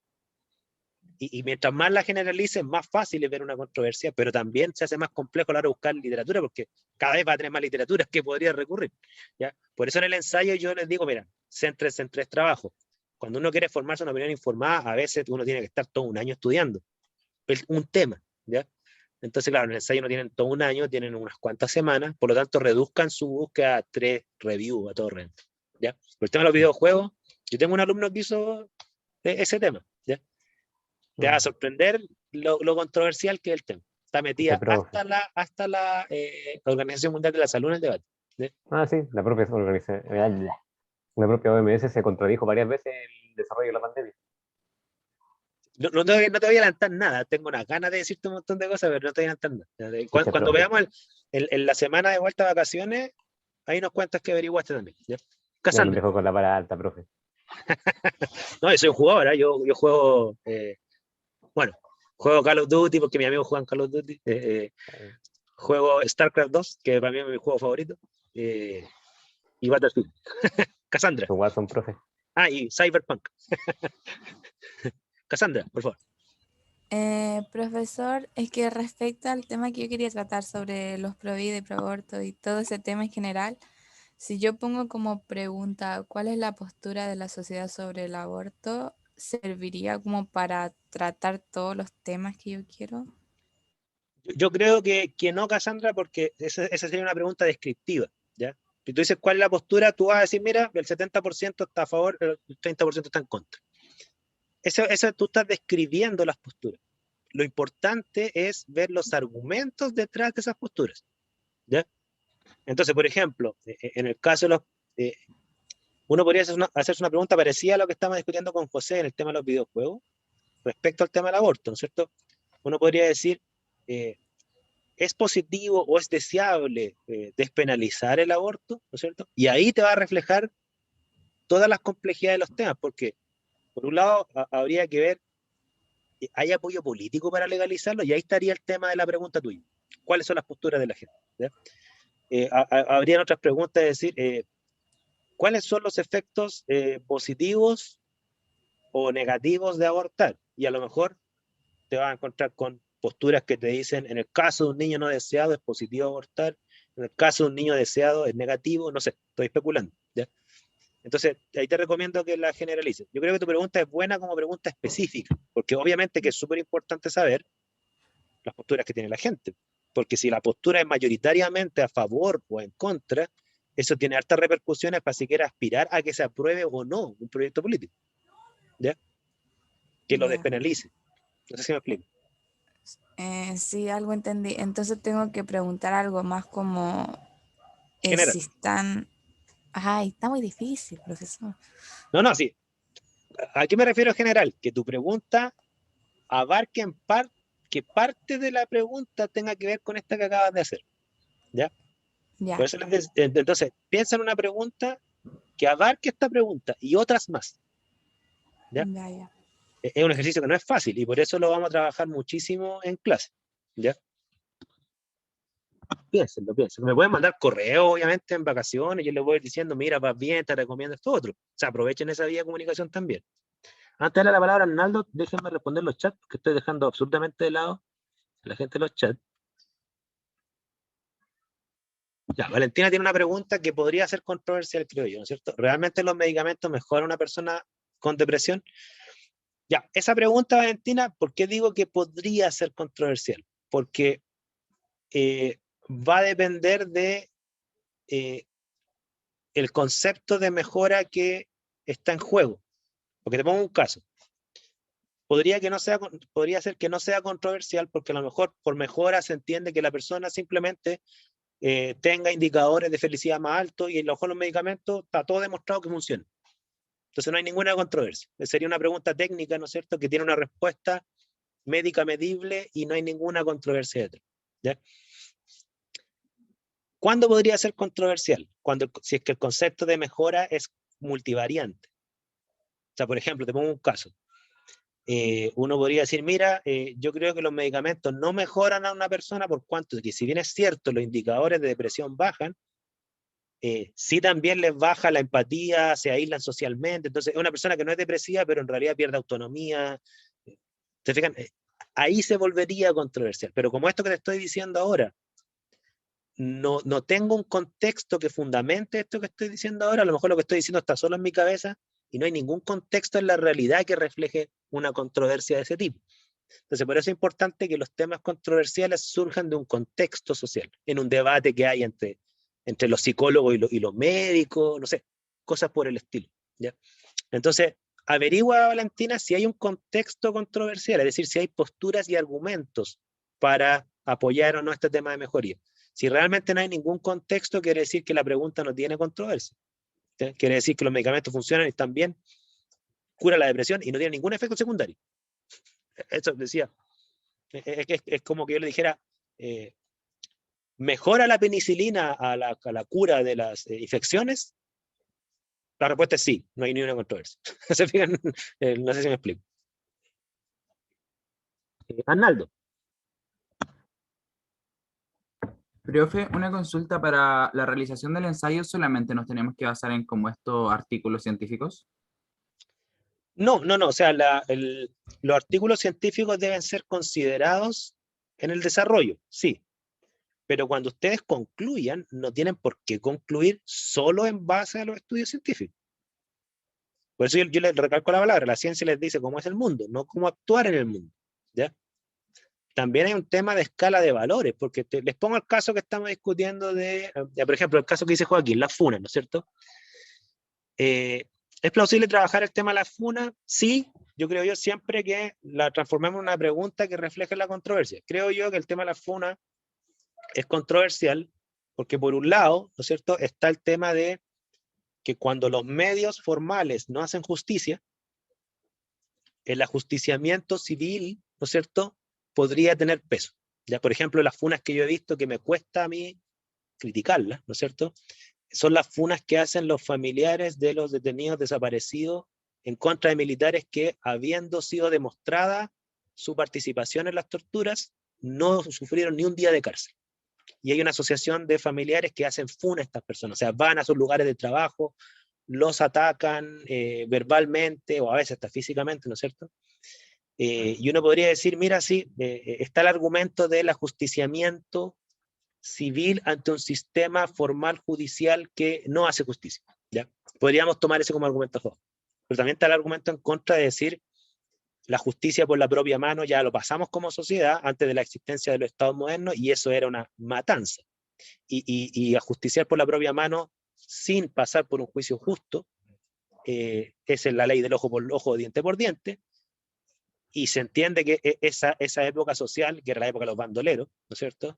Y mientras más la generalices, más fácil es ver una controversia, pero también se hace más complejo a la hora de buscar literatura, porque cada vez va a tener más literatura que podría recurrir. ¿Ya? Por eso en el ensayo yo les digo, mira, céntrense en 3 trabajos. Cuando uno quiere formarse una opinión informada, a veces uno tiene que estar todo un año estudiando un tema. ¿Ya? Entonces, claro, en el ensayo no tienen todo un año, tienen unas cuantas semanas, por lo tanto, reduzcan su búsqueda a 3 reviews a todo rento. ¿Ya? Por el tema de los videojuegos, yo tengo un alumno que hizo ese tema. ¿Ya? Te va a sorprender lo controversial que es el tema. Está metida hasta la Organización Mundial de la Salud en el debate. ¿Sí? Sí, la propia OMS se contradijo varias veces en el desarrollo de la pandemia. No te voy a adelantar nada, tengo unas ganas de decirte un montón de cosas, pero no te voy a adelantar nada. Cuando veamos la semana de vuelta de vacaciones, ahí nos cuentas que averiguaste también. ¿Ya? Ya me dejó con la vara alta, profe. No, yo soy un jugador, ¿eh? Yo juego, juego Call of Duty porque mis amigos juegan Call of Duty. Juego StarCraft 2, que para mí es mi juego favorito. Y Battlefield. Cassandra. Watson, profe. Y Cyberpunk. Cassandra, por favor. Profesor, es que respecto al tema que yo quería tratar sobre los pro vida y pro aborto y todo ese tema en general, si yo pongo como pregunta cuál es la postura de la sociedad sobre el aborto, ¿serviría como para tratar todos los temas que yo quiero? Yo creo que no, Cassandra, porque esa sería una pregunta descriptiva. ¿Ya? Si tú dices cuál es la postura, tú vas a decir, mira, el 70% está a favor, el 30% está en contra. Eso tú estás describiendo las posturas. Lo importante es ver los argumentos detrás de esas posturas. ¿Ya? Entonces, por ejemplo, en el caso de los... uno podría hacerse una pregunta parecida a lo que estamos discutiendo con José en el tema de los videojuegos, respecto al tema del aborto, ¿no es cierto? Uno podría decir, ¿es positivo o es deseable despenalizar el aborto? ¿No es cierto? Y ahí te va a reflejar todas las complejidades de los temas, porque por un lado habría que ver, ¿hay apoyo político para legalizarlo? Y ahí estaría el tema de la pregunta tuya. ¿Cuáles son las posturas de la gente? ¿Ya? Habrían otras preguntas, es decir, ¿cuáles son los efectos positivos o negativos de abortar? y a lo mejor te vas a encontrar con posturas que te dicen, en el caso de un niño no deseado es positivo abortar, en el caso de un niño deseado es negativo, no sé, estoy especulando, ¿ya? Entonces, ahí te recomiendo que la generalices. Yo creo que tu pregunta es buena como pregunta específica, porque obviamente que es súper importante saber las posturas que tiene la gente, porque si la postura es mayoritariamente a favor o en contra, eso tiene hartas repercusiones para siquiera aspirar a que se apruebe o no un proyecto político, ¿ya? Que lo Ya. despenalice. No sé si me explico. Sí, algo entendí. Entonces tengo que preguntar algo más como General. si están... Ay, está muy difícil, profesor. No, no, sí. ¿A qué me refiero en general? Que tu pregunta abarque que parte de la pregunta tenga que ver con esta que acabas de hacer, ¿ya? Ya, Por eso entonces, piensa en una pregunta que abarque esta pregunta y otras más, ¿ya? ya. Es un ejercicio que no es fácil y por eso lo vamos a trabajar muchísimo en clase, ¿ya? Piénsenlo, piénsenlo. Me pueden mandar correo, obviamente, en vacaciones, yo les voy a ir diciendo, mira, vas bien, te recomiendo esto otro. O sea, aprovechen esa vía de comunicación también. Antes de darle la palabra a Arnaldo, déjenme responder los chats, que estoy dejando absolutamente de lado a la gente de los chats. Ya, Valentina tiene una pregunta que podría ser controversial, creo yo, ¿no es cierto? ¿Realmente los medicamentos mejoran a una persona con depresión? Ya, esa pregunta, Valentina, ¿por qué digo que podría ser controversial? Porque va a depender de el concepto de mejora que está en juego. Porque te pongo un caso. Podría ser que no sea controversial porque a lo mejor por mejora se entiende que la persona simplemente tenga indicadores de felicidad más altos y a lo mejor los medicamentos está todo demostrado que funcionan. Entonces no hay ninguna controversia. Sería una pregunta técnica, ¿no es cierto?, que tiene una respuesta médica medible y no hay ninguna controversia detrás, ¿ya? ¿Cuándo podría ser controversial? Si es que el concepto de mejora es multivariante. O sea, por ejemplo, te pongo un caso. Uno podría decir, mira, yo creo que los medicamentos no mejoran a una persona por cuanto que si bien es cierto, los indicadores de depresión bajan, sí también les baja la empatía, se aíslan socialmente. Entonces, es una persona que no es depresiva, pero en realidad pierde autonomía. ¿Se fijan? Ahí se volvería controversial. Pero como esto que te estoy diciendo ahora, no tengo un contexto que fundamente esto que estoy diciendo ahora, a lo mejor lo que estoy diciendo está solo en mi cabeza y no hay ningún contexto en la realidad que refleje una controversia de ese tipo. Entonces, por eso es importante que los temas controversiales surjan de un contexto social, en un debate que hay entre los psicólogos y los médicos, no sé, cosas por el estilo, ¿ya? Entonces, averigua, Valentina, si hay un contexto controversial, es decir, si hay posturas y argumentos para apoyar o no este tema de mejoría. Si realmente no hay ningún contexto, quiere decir que la pregunta no tiene controversia. ¿Sí? Quiere decir que los medicamentos funcionan y están bien, cura la depresión y no tiene ningún efecto secundario. Eso decía, es como que yo le dijera, ¿mejora la penicilina a la cura de las infecciones? La respuesta es sí, no hay ni una controversia. ¿Se fijan? No sé si me explico. Arnaldo. Profe, una consulta para la realización del ensayo, ¿solamente nos tenemos que basar en como estos artículos científicos? No, o sea, los artículos científicos deben ser considerados en el desarrollo, sí, pero cuando ustedes concluyan, no tienen por qué concluir solo en base a los estudios científicos. Por eso yo les recalco la palabra, la ciencia les dice cómo es el mundo, no cómo actuar en el mundo, ¿ya? También hay un tema de escala de valores, porque les pongo el caso que estamos discutiendo por ejemplo, el caso que dice Joaquín, las funas, ¿no es cierto? ¿Es plausible trabajar el tema de las funas? Sí, yo creo yo siempre que la transformemos en una pregunta que refleje la controversia. Creo yo que el tema de las funas es controversial porque por un lado, ¿no es cierto?, está el tema de que cuando los medios formales no hacen justicia, el ajusticiamiento civil, ¿no es cierto?, podría tener peso. Ya, por ejemplo, las funas que yo he visto que me cuesta a mí criticarlas, ¿no es cierto?, son las funas que hacen los familiares de los detenidos desaparecidos en contra de militares que, habiendo sido demostrada su participación en las torturas, no sufrieron ni un día de cárcel. Y hay una asociación de familiares que hacen funas a estas personas, o sea, van a sus lugares de trabajo, los atacan verbalmente o a veces hasta físicamente, ¿no es cierto? Y uno podría decir, mira, sí, está el argumento del ajusticiamiento civil ante un sistema formal judicial que no hace justicia, ¿ya? Podríamos tomar ese como argumento a favor. Pero también está el argumento en contra de decir, la justicia por la propia mano ya lo pasamos como sociedad antes de la existencia de los estados modernos, y eso era una matanza. Y ajusticiar por la propia mano sin pasar por un juicio justo, es la ley del ojo por ojo, diente por diente, y se entiende que esa época social, que era la época de los bandoleros, ¿no es cierto?,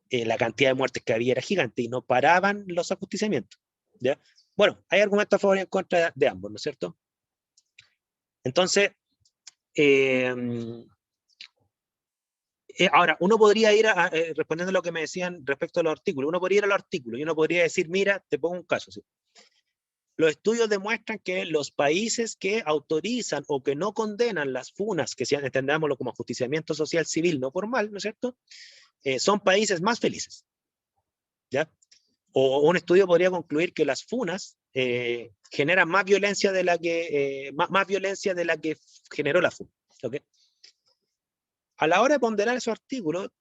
la cantidad de muertes que había era gigante y no paraban los ajusticiamientos, ¿ya? Bueno, hay argumentos a favor y en contra de ambos, ¿no es cierto? Entonces, ahora, uno podría ir respondiendo a lo que me decían respecto a los artículos, uno podría ir a los artículos y uno podría decir, mira, te pongo un caso, ¿sí? Los estudios demuestran que los países que autorizan o que no condenan las funas, que sean, entendámoslo como ajusticiamiento social civil no formal, ¿no es cierto?, son países más felices, ¿ya? O un estudio podría concluir que las funas generan más violencia de la que, más violencia de la que generó la funa, ¿ok? A la hora de ponderar esos artículos,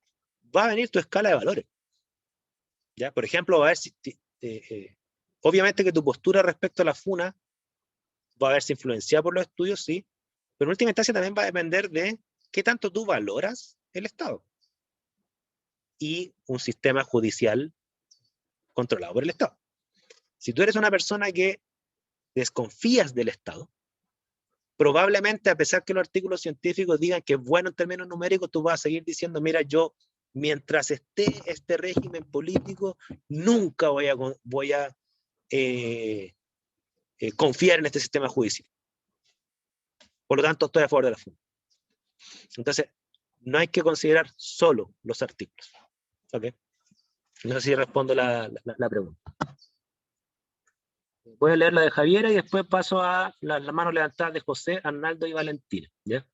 va a venir tu escala de valores, ¿ya? Por ejemplo, va a ver si, obviamente que tu postura respecto a la funa va a verse influenciada por los estudios, sí, pero en última instancia también va a depender de qué tanto tú valoras el Estado y un sistema judicial controlado por el Estado. Si tú eres una persona que desconfías del Estado, probablemente, a pesar que los artículos científicos digan que es bueno en términos numéricos, tú vas a seguir diciendo, mira, yo, mientras esté este régimen político, nunca voy a confiar en este sistema judicial. Por lo tanto, estoy a favor de la funa. Entonces, no hay que considerar solo los artículos. ¿Ok? No sé si respondo la pregunta. Voy a leer la de Javiera y después paso a la mano levantada de José, Arnaldo y Valentina, ¿ya?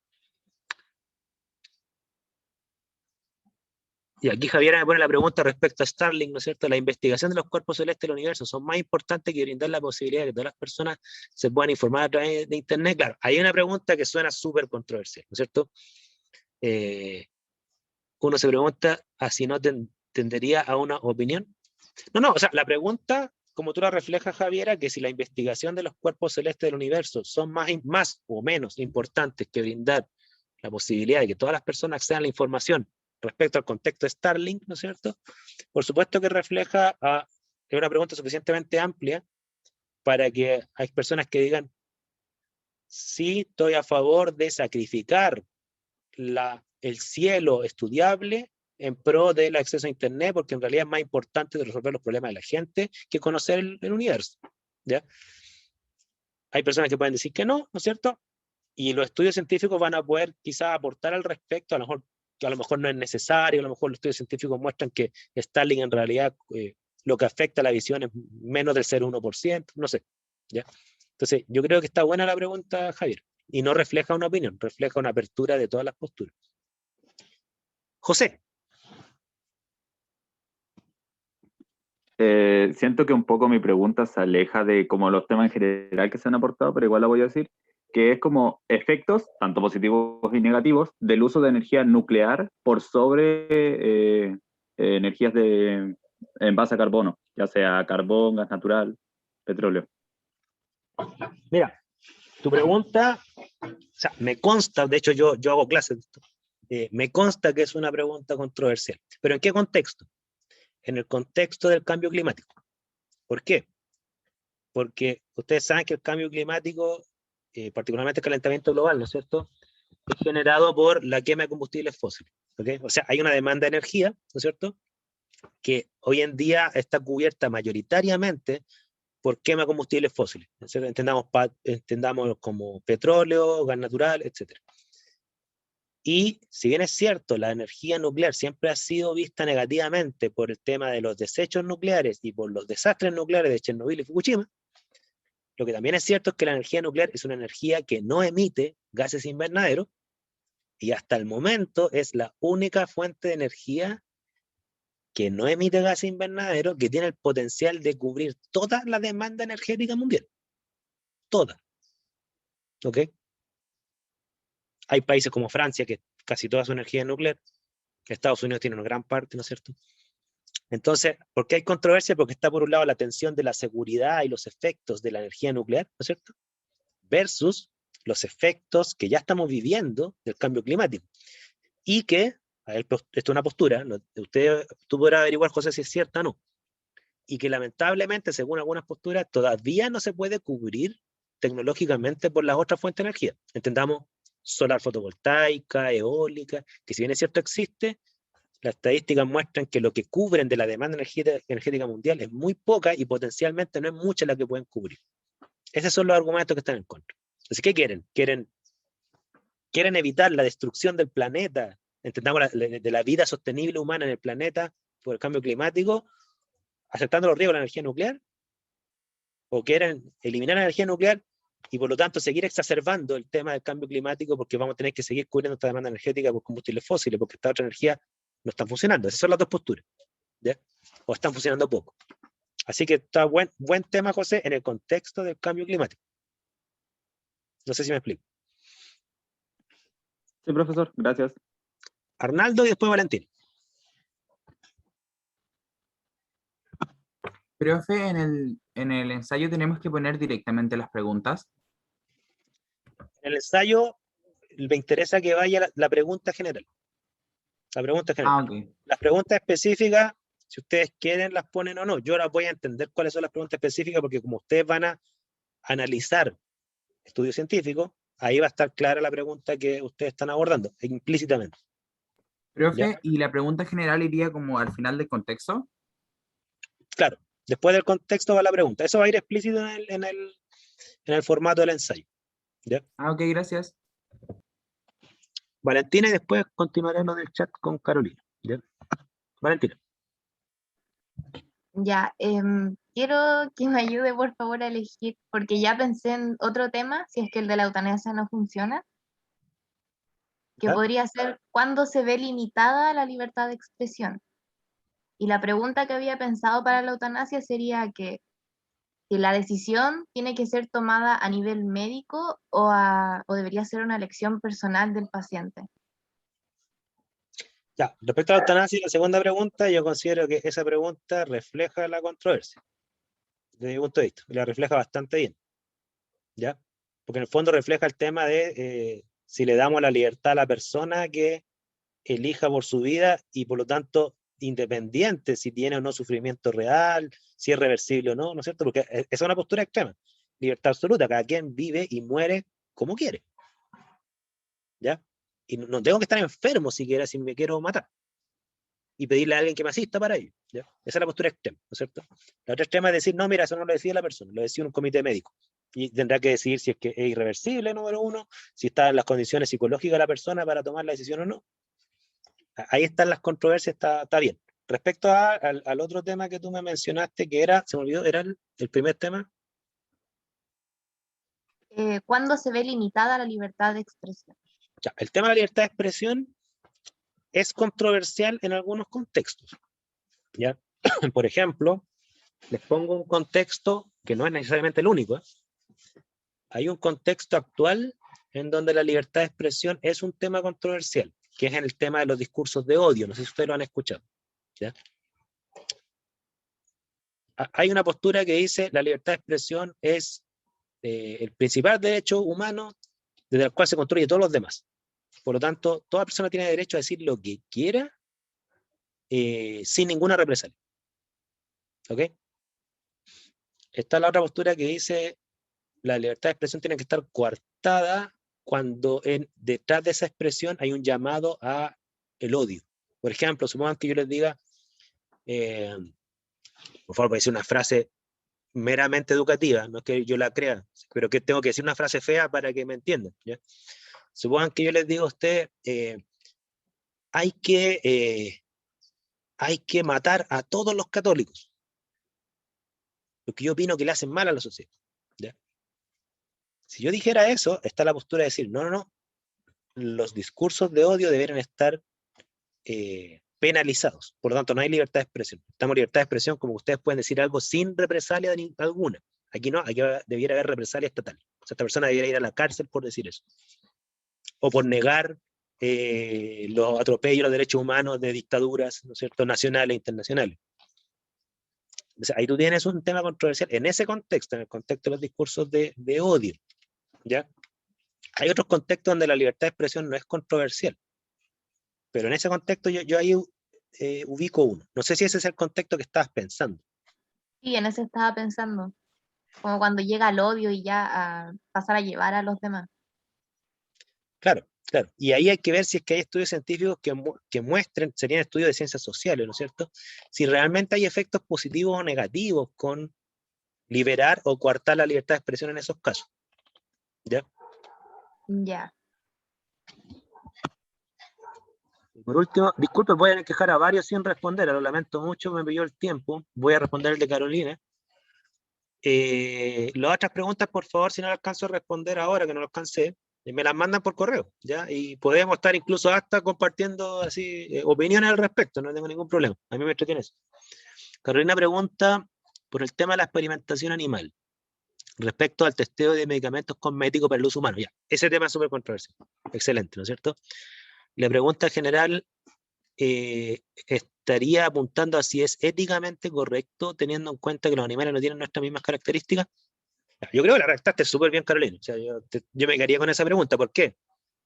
Y aquí Javiera me pone la pregunta respecto a Starlink, ¿no es cierto? La investigación de los cuerpos celestes del universo son más importantes que brindar la posibilidad de que todas las personas se puedan informar a través de Internet. Claro, hay una pregunta que suena súper controversial, ¿no es cierto? Uno se pregunta, ¿así no tendería a una opinión? No, o sea, la pregunta, como tú la reflejas, Javiera, que si la investigación de los cuerpos celestes del universo son más o menos importantes que brindar la posibilidad de que todas las personas accedan a la información respecto al contexto de Starlink, ¿no es cierto? Por supuesto que refleja, es una pregunta suficientemente amplia para que hay personas que digan, sí, estoy a favor de sacrificar el cielo estudiable en pro del acceso a Internet, porque en realidad es más importante de resolver los problemas de la gente que conocer el universo, ¿ya? Hay personas que pueden decir que no, ¿no es cierto? Y los estudios científicos van a poder quizás aportar al respecto, a lo mejor no es necesario, a lo mejor los estudios científicos muestran que Starlink en realidad lo que afecta a la visión es menos del 0,1%, no sé, ¿ya? Entonces, yo creo que está buena la pregunta, Javier, y no refleja una opinión, refleja una apertura de todas las posturas. José. Siento que un poco mi pregunta se aleja de como los temas en general que se han aportado, pero igual la voy a decir, que es como efectos, tanto positivos y negativos, del uso de energía nuclear por sobre energías en base a carbono, ya sea carbón, gas natural, petróleo. Mira, tu pregunta, o sea, me consta, de hecho yo hago clases de esto, me consta que es una pregunta controversial, pero ¿en qué contexto? En el contexto del cambio climático. ¿Por qué? Porque ustedes saben que el cambio climático, particularmente el calentamiento global, ¿no es cierto?, es generado por la quema de combustibles fósiles, ¿okay? O sea, hay una demanda de energía, ¿no es cierto?, que hoy en día está cubierta mayoritariamente por quema de combustibles fósiles, ¿no es cierto? Entendamos como petróleo, gas natural, etc. Y si bien es cierto, la energía nuclear siempre ha sido vista negativamente por el tema de los desechos nucleares y por los desastres nucleares de Chernobyl y Fukushima, lo que también es cierto es que la energía nuclear es una energía que no emite gases invernaderos y hasta el momento es la única fuente de energía que no emite gases invernaderos, que tiene el potencial de cubrir toda la demanda energética mundial. Toda. ¿Ok? Hay países como Francia, que casi toda su energía es nuclear. Estados Unidos tiene una gran parte, ¿no es cierto? Entonces, ¿por qué hay controversia? Porque está por un lado la tensión de la seguridad y los efectos de la energía nuclear, ¿no es cierto? Versus los efectos que ya estamos viviendo del cambio climático. Y que, esto es una postura, tú podrás averiguar, José, si es cierta o no, y que lamentablemente, según algunas posturas, todavía no se puede cubrir tecnológicamente por las otras fuentes de energía. Entendamos solar fotovoltaica, eólica, que si bien es cierto existe, las estadísticas muestran que lo que cubren de la demanda energética mundial es muy poca y potencialmente no es mucha la que pueden cubrir. Esos son los argumentos que están en contra. Entonces, ¿qué quieren? Quieren evitar la destrucción del planeta, entendamos de la vida sostenible humana en el planeta por el cambio climático, aceptando los riesgos de la energía nuclear, o quieren eliminar la energía nuclear y por lo tanto seguir exacerbando el tema del cambio climático porque vamos a tener que seguir cubriendo esta demanda energética por combustibles fósiles porque esta otra energía no está funcionando. Esas son las dos posturas, ¿ya? O están funcionando poco. Así que está buen tema, José, en el contexto del cambio climático. No sé si me explico. Sí, profesor, gracias. Arnaldo y después Valentín. Profe, en el ensayo tenemos que poner directamente las preguntas. En el ensayo me interesa que vaya la pregunta general. La pregunta general. Ok. Las preguntas específicas, si ustedes quieren, las ponen o no. Yo las voy a entender cuáles son las preguntas específicas porque como ustedes van a analizar estudios científicos, ahí va a estar clara la pregunta que ustedes están abordando, implícitamente. Profe, ¿Ya? ¿y la pregunta general iría como al final del contexto? Claro, después del contexto va la pregunta. Eso va a ir explícito en el formato del ensayo. ¿Ya? Ok, gracias. Valentina y después continuaré lo del chat con Carolina. ¿Ya? Valentina. Ya, quiero que me ayude por favor a elegir, porque ya pensé en otro tema, si es que el de la eutanasia no funciona, que ¿Ya? podría ser ¿cuándo se ve limitada la libertad de expresión? Y la pregunta que había pensado para la eutanasia sería que si la decisión tiene que ser tomada a nivel médico o debería ser una elección personal del paciente. Ya, respecto a la eutanasia, la segunda pregunta, yo considero que esa pregunta refleja la controversia, desde mi punto de vista, y la refleja bastante bien, ¿ya? Porque en el fondo refleja el tema de si le damos la libertad a la persona que elija por su vida y por lo tanto independiente si tiene o no sufrimiento real, si es reversible o no, ¿no es cierto? Porque esa es una postura extrema, libertad absoluta, cada quien vive y muere como quiere, ¿ya? Y no tengo que estar enfermo siquiera si me quiero matar y pedirle a alguien que me asista para ello, ¿ya? Esa es la postura extrema, ¿no es cierto? La otra extrema es decir, no, mira, eso no lo decide la persona, lo decide un comité médico y tendrá que decidir si es que es irreversible, número uno, si está en las condiciones psicológicas de la persona para tomar la decisión o no. Ahí están las controversias, está bien. Respecto al otro tema que tú me mencionaste, que era, se me olvidó, era el primer tema. ¿Cuándo se ve limitada la libertad de expresión? Ya, el tema de la libertad de expresión es controversial en algunos contextos, ¿ya? Por ejemplo, les pongo un contexto que no es necesariamente el único, ¿eh? Hay un contexto actual en donde la libertad de expresión es un tema controversial, que es en el tema de los discursos de odio. No sé si ustedes lo han escuchado, ¿ya? Hay una postura que dice la libertad de expresión es el principal derecho humano desde el cual se construye todos los demás. Por lo tanto, toda persona tiene derecho a decir lo que quiera sin ninguna represalia. ¿Ok? Está la otra postura que dice la libertad de expresión tiene que estar coartada cuando detrás de esa expresión hay un llamado a el odio. Por ejemplo, supongan que yo les diga, por favor, voy a decir una frase meramente educativa, no es que yo la crea, pero que tengo que decir una frase fea para que me entiendan, ¿ya? Supongan que yo les digo a usted, hay que matar a todos los católicos, porque yo opino que le hacen mal a la sociedad, ¿ya? Si yo dijera eso, está la postura de decir, no, los discursos de odio deberían estar penalizados, por lo tanto no hay libertad de expresión. Estamos en libertad de expresión como ustedes pueden decir algo sin represalia alguna. Aquí no, aquí debiera haber represalia estatal. O sea, esta persona debiera ir a la cárcel por decir eso. o por negar los atropellos a los derechos humanos de dictaduras, ¿no es cierto?, nacionales e internacionales. O sea, ahí tú tienes un tema controversial en ese contexto, en el contexto de los discursos de odio, ¿ya? Hay otros contextos donde la libertad de expresión no es controversial, pero en ese contexto yo ahí ubico uno. No sé si ese es el contexto que estabas pensando. Sí, en eso estaba pensando. Como cuando llega el odio y ya a pasar a llevar a los demás. Claro, claro. Y ahí hay que ver si es que hay estudios científicos que muestren, serían estudios de ciencias sociales, ¿no es cierto? Si realmente hay efectos positivos o negativos con liberar o coartar la libertad de expresión en esos casos. ¿Ya? Ya. Por último, disculpe, voy a quejar a varios sin responder, lo lamento mucho, me pilló el tiempo, voy a responder el de Carolina. Las otras preguntas, por favor, si no las alcanzo a responder ahora, que no lo alcancé, me las mandan por correo, ¿ya? Y podemos estar incluso hasta compartiendo así opiniones al respecto, no tengo ningún problema, a mí me entretiene eso. Carolina pregunta por el tema de la experimentación animal, respecto al testeo de medicamentos cosméticos para el uso humano. Ya, ese tema es súper controversial, excelente, ¿no es cierto? La pregunta general estaría apuntando a si es éticamente correcto, teniendo en cuenta que los animales no tienen nuestras mismas características. Yo creo que la redactaste súper bien, Carolina. O sea, yo me quedaría con esa pregunta. ¿Por qué?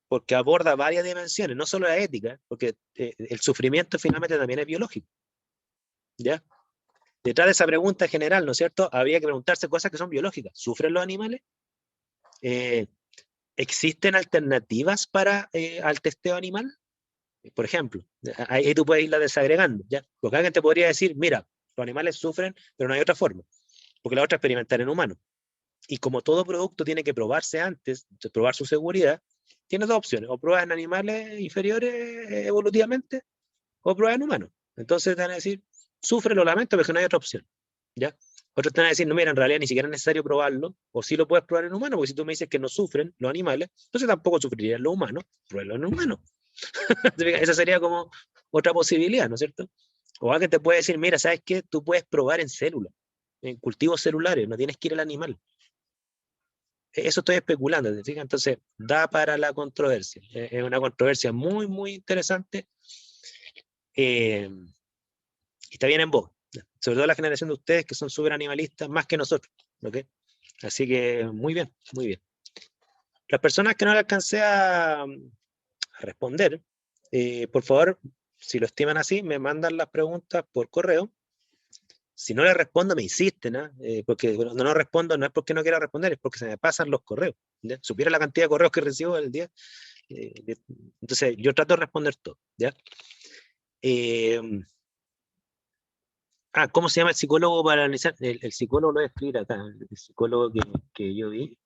Porque aborda varias dimensiones, no solo la ética, porque el sufrimiento finalmente también es biológico. ¿Ya? Detrás de esa pregunta general, ¿no es cierto? Habría que preguntarse cosas que son biológicas. ¿Sufren los animales? ¿Existen alternativas para al testeo animal? Por ejemplo, ahí tú puedes irla desagregando, ¿ya? Porque alguien te podría decir, mira, los animales sufren, pero no hay otra forma, porque la otra es experimentar en humanos. Y como todo producto tiene que probarse antes de probar su seguridad, tienes dos opciones, o pruebas en animales inferiores evolutivamente, o pruebas en humanos. Entonces te van a decir, sufre, lo lamento, pero que no hay otra opción, ¿ya? Otros te van a decir, no, mira, en realidad ni siquiera es necesario probarlo, o sí lo puedes probar en humanos, porque si tú me dices que no sufren los animales, entonces tampoco sufrirían los humanos, pruébalo en humanos. Esa sería como otra posibilidad, ¿no es cierto? O alguien te puede decir, mira, ¿sabes qué? Tú puedes probar en células, en cultivos celulares, no tienes que ir al animal. Eso estoy especulando, ¿te fijas? Entonces, da para la controversia. Es una controversia muy, muy interesante. Y está bien en voz. Sobre todo la generación de ustedes que son súper animalistas, más que nosotros. ¿Ok? Así que, muy bien, muy bien. Las personas que no le alcancé a responder, por favor, si lo estiman así, me mandan las preguntas por correo. Si no les respondo, me insisten, ¿no? Porque cuando no respondo no es porque no quiera responder, es porque se me pasan los correos. ¿Ya? Supiera la cantidad de correos que recibo el día. Entonces, yo trato de responder todo. ¿Ya? ¿Cómo se llama el psicólogo para analizar? El psicólogo lo voy a escribir acá, el psicólogo que yo vi.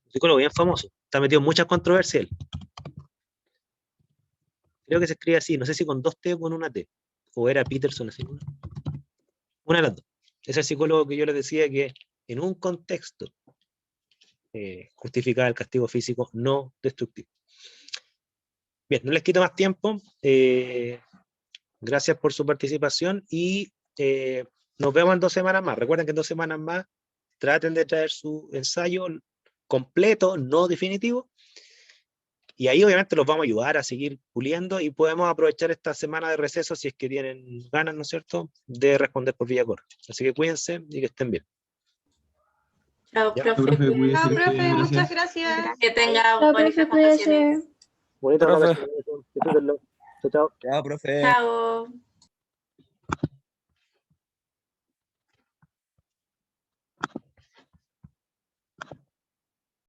Un psicólogo bien famoso, está metido en muchas controversias. Creo que se escribe así, no sé si con 2 T o con una T. O era Peterson así. Una de las dos. Es el psicólogo que yo les decía que en un contexto justificaba el castigo físico no destructivo. Bien, no les quito más tiempo. Gracias por su participación y nos vemos en 2 semanas más. Recuerden que en 2 semanas más traten de traer su ensayo completo, no definitivo. Y ahí obviamente los vamos a ayudar a seguir puliendo y podemos aprovechar esta semana de receso si es que tienen ganas, ¿no es cierto?, de responder por vía correo. Así que cuídense y que estén bien. Chao, Ya. profe. Profe, cuídese, Chao, profe, gracias. muchas gracias. Que tenga Chao, bonitas profe, vacaciones. cuídese. Bonita Profe. vacaciones. Disfrútenlo. Chao, chao. Chao, profe. Chao.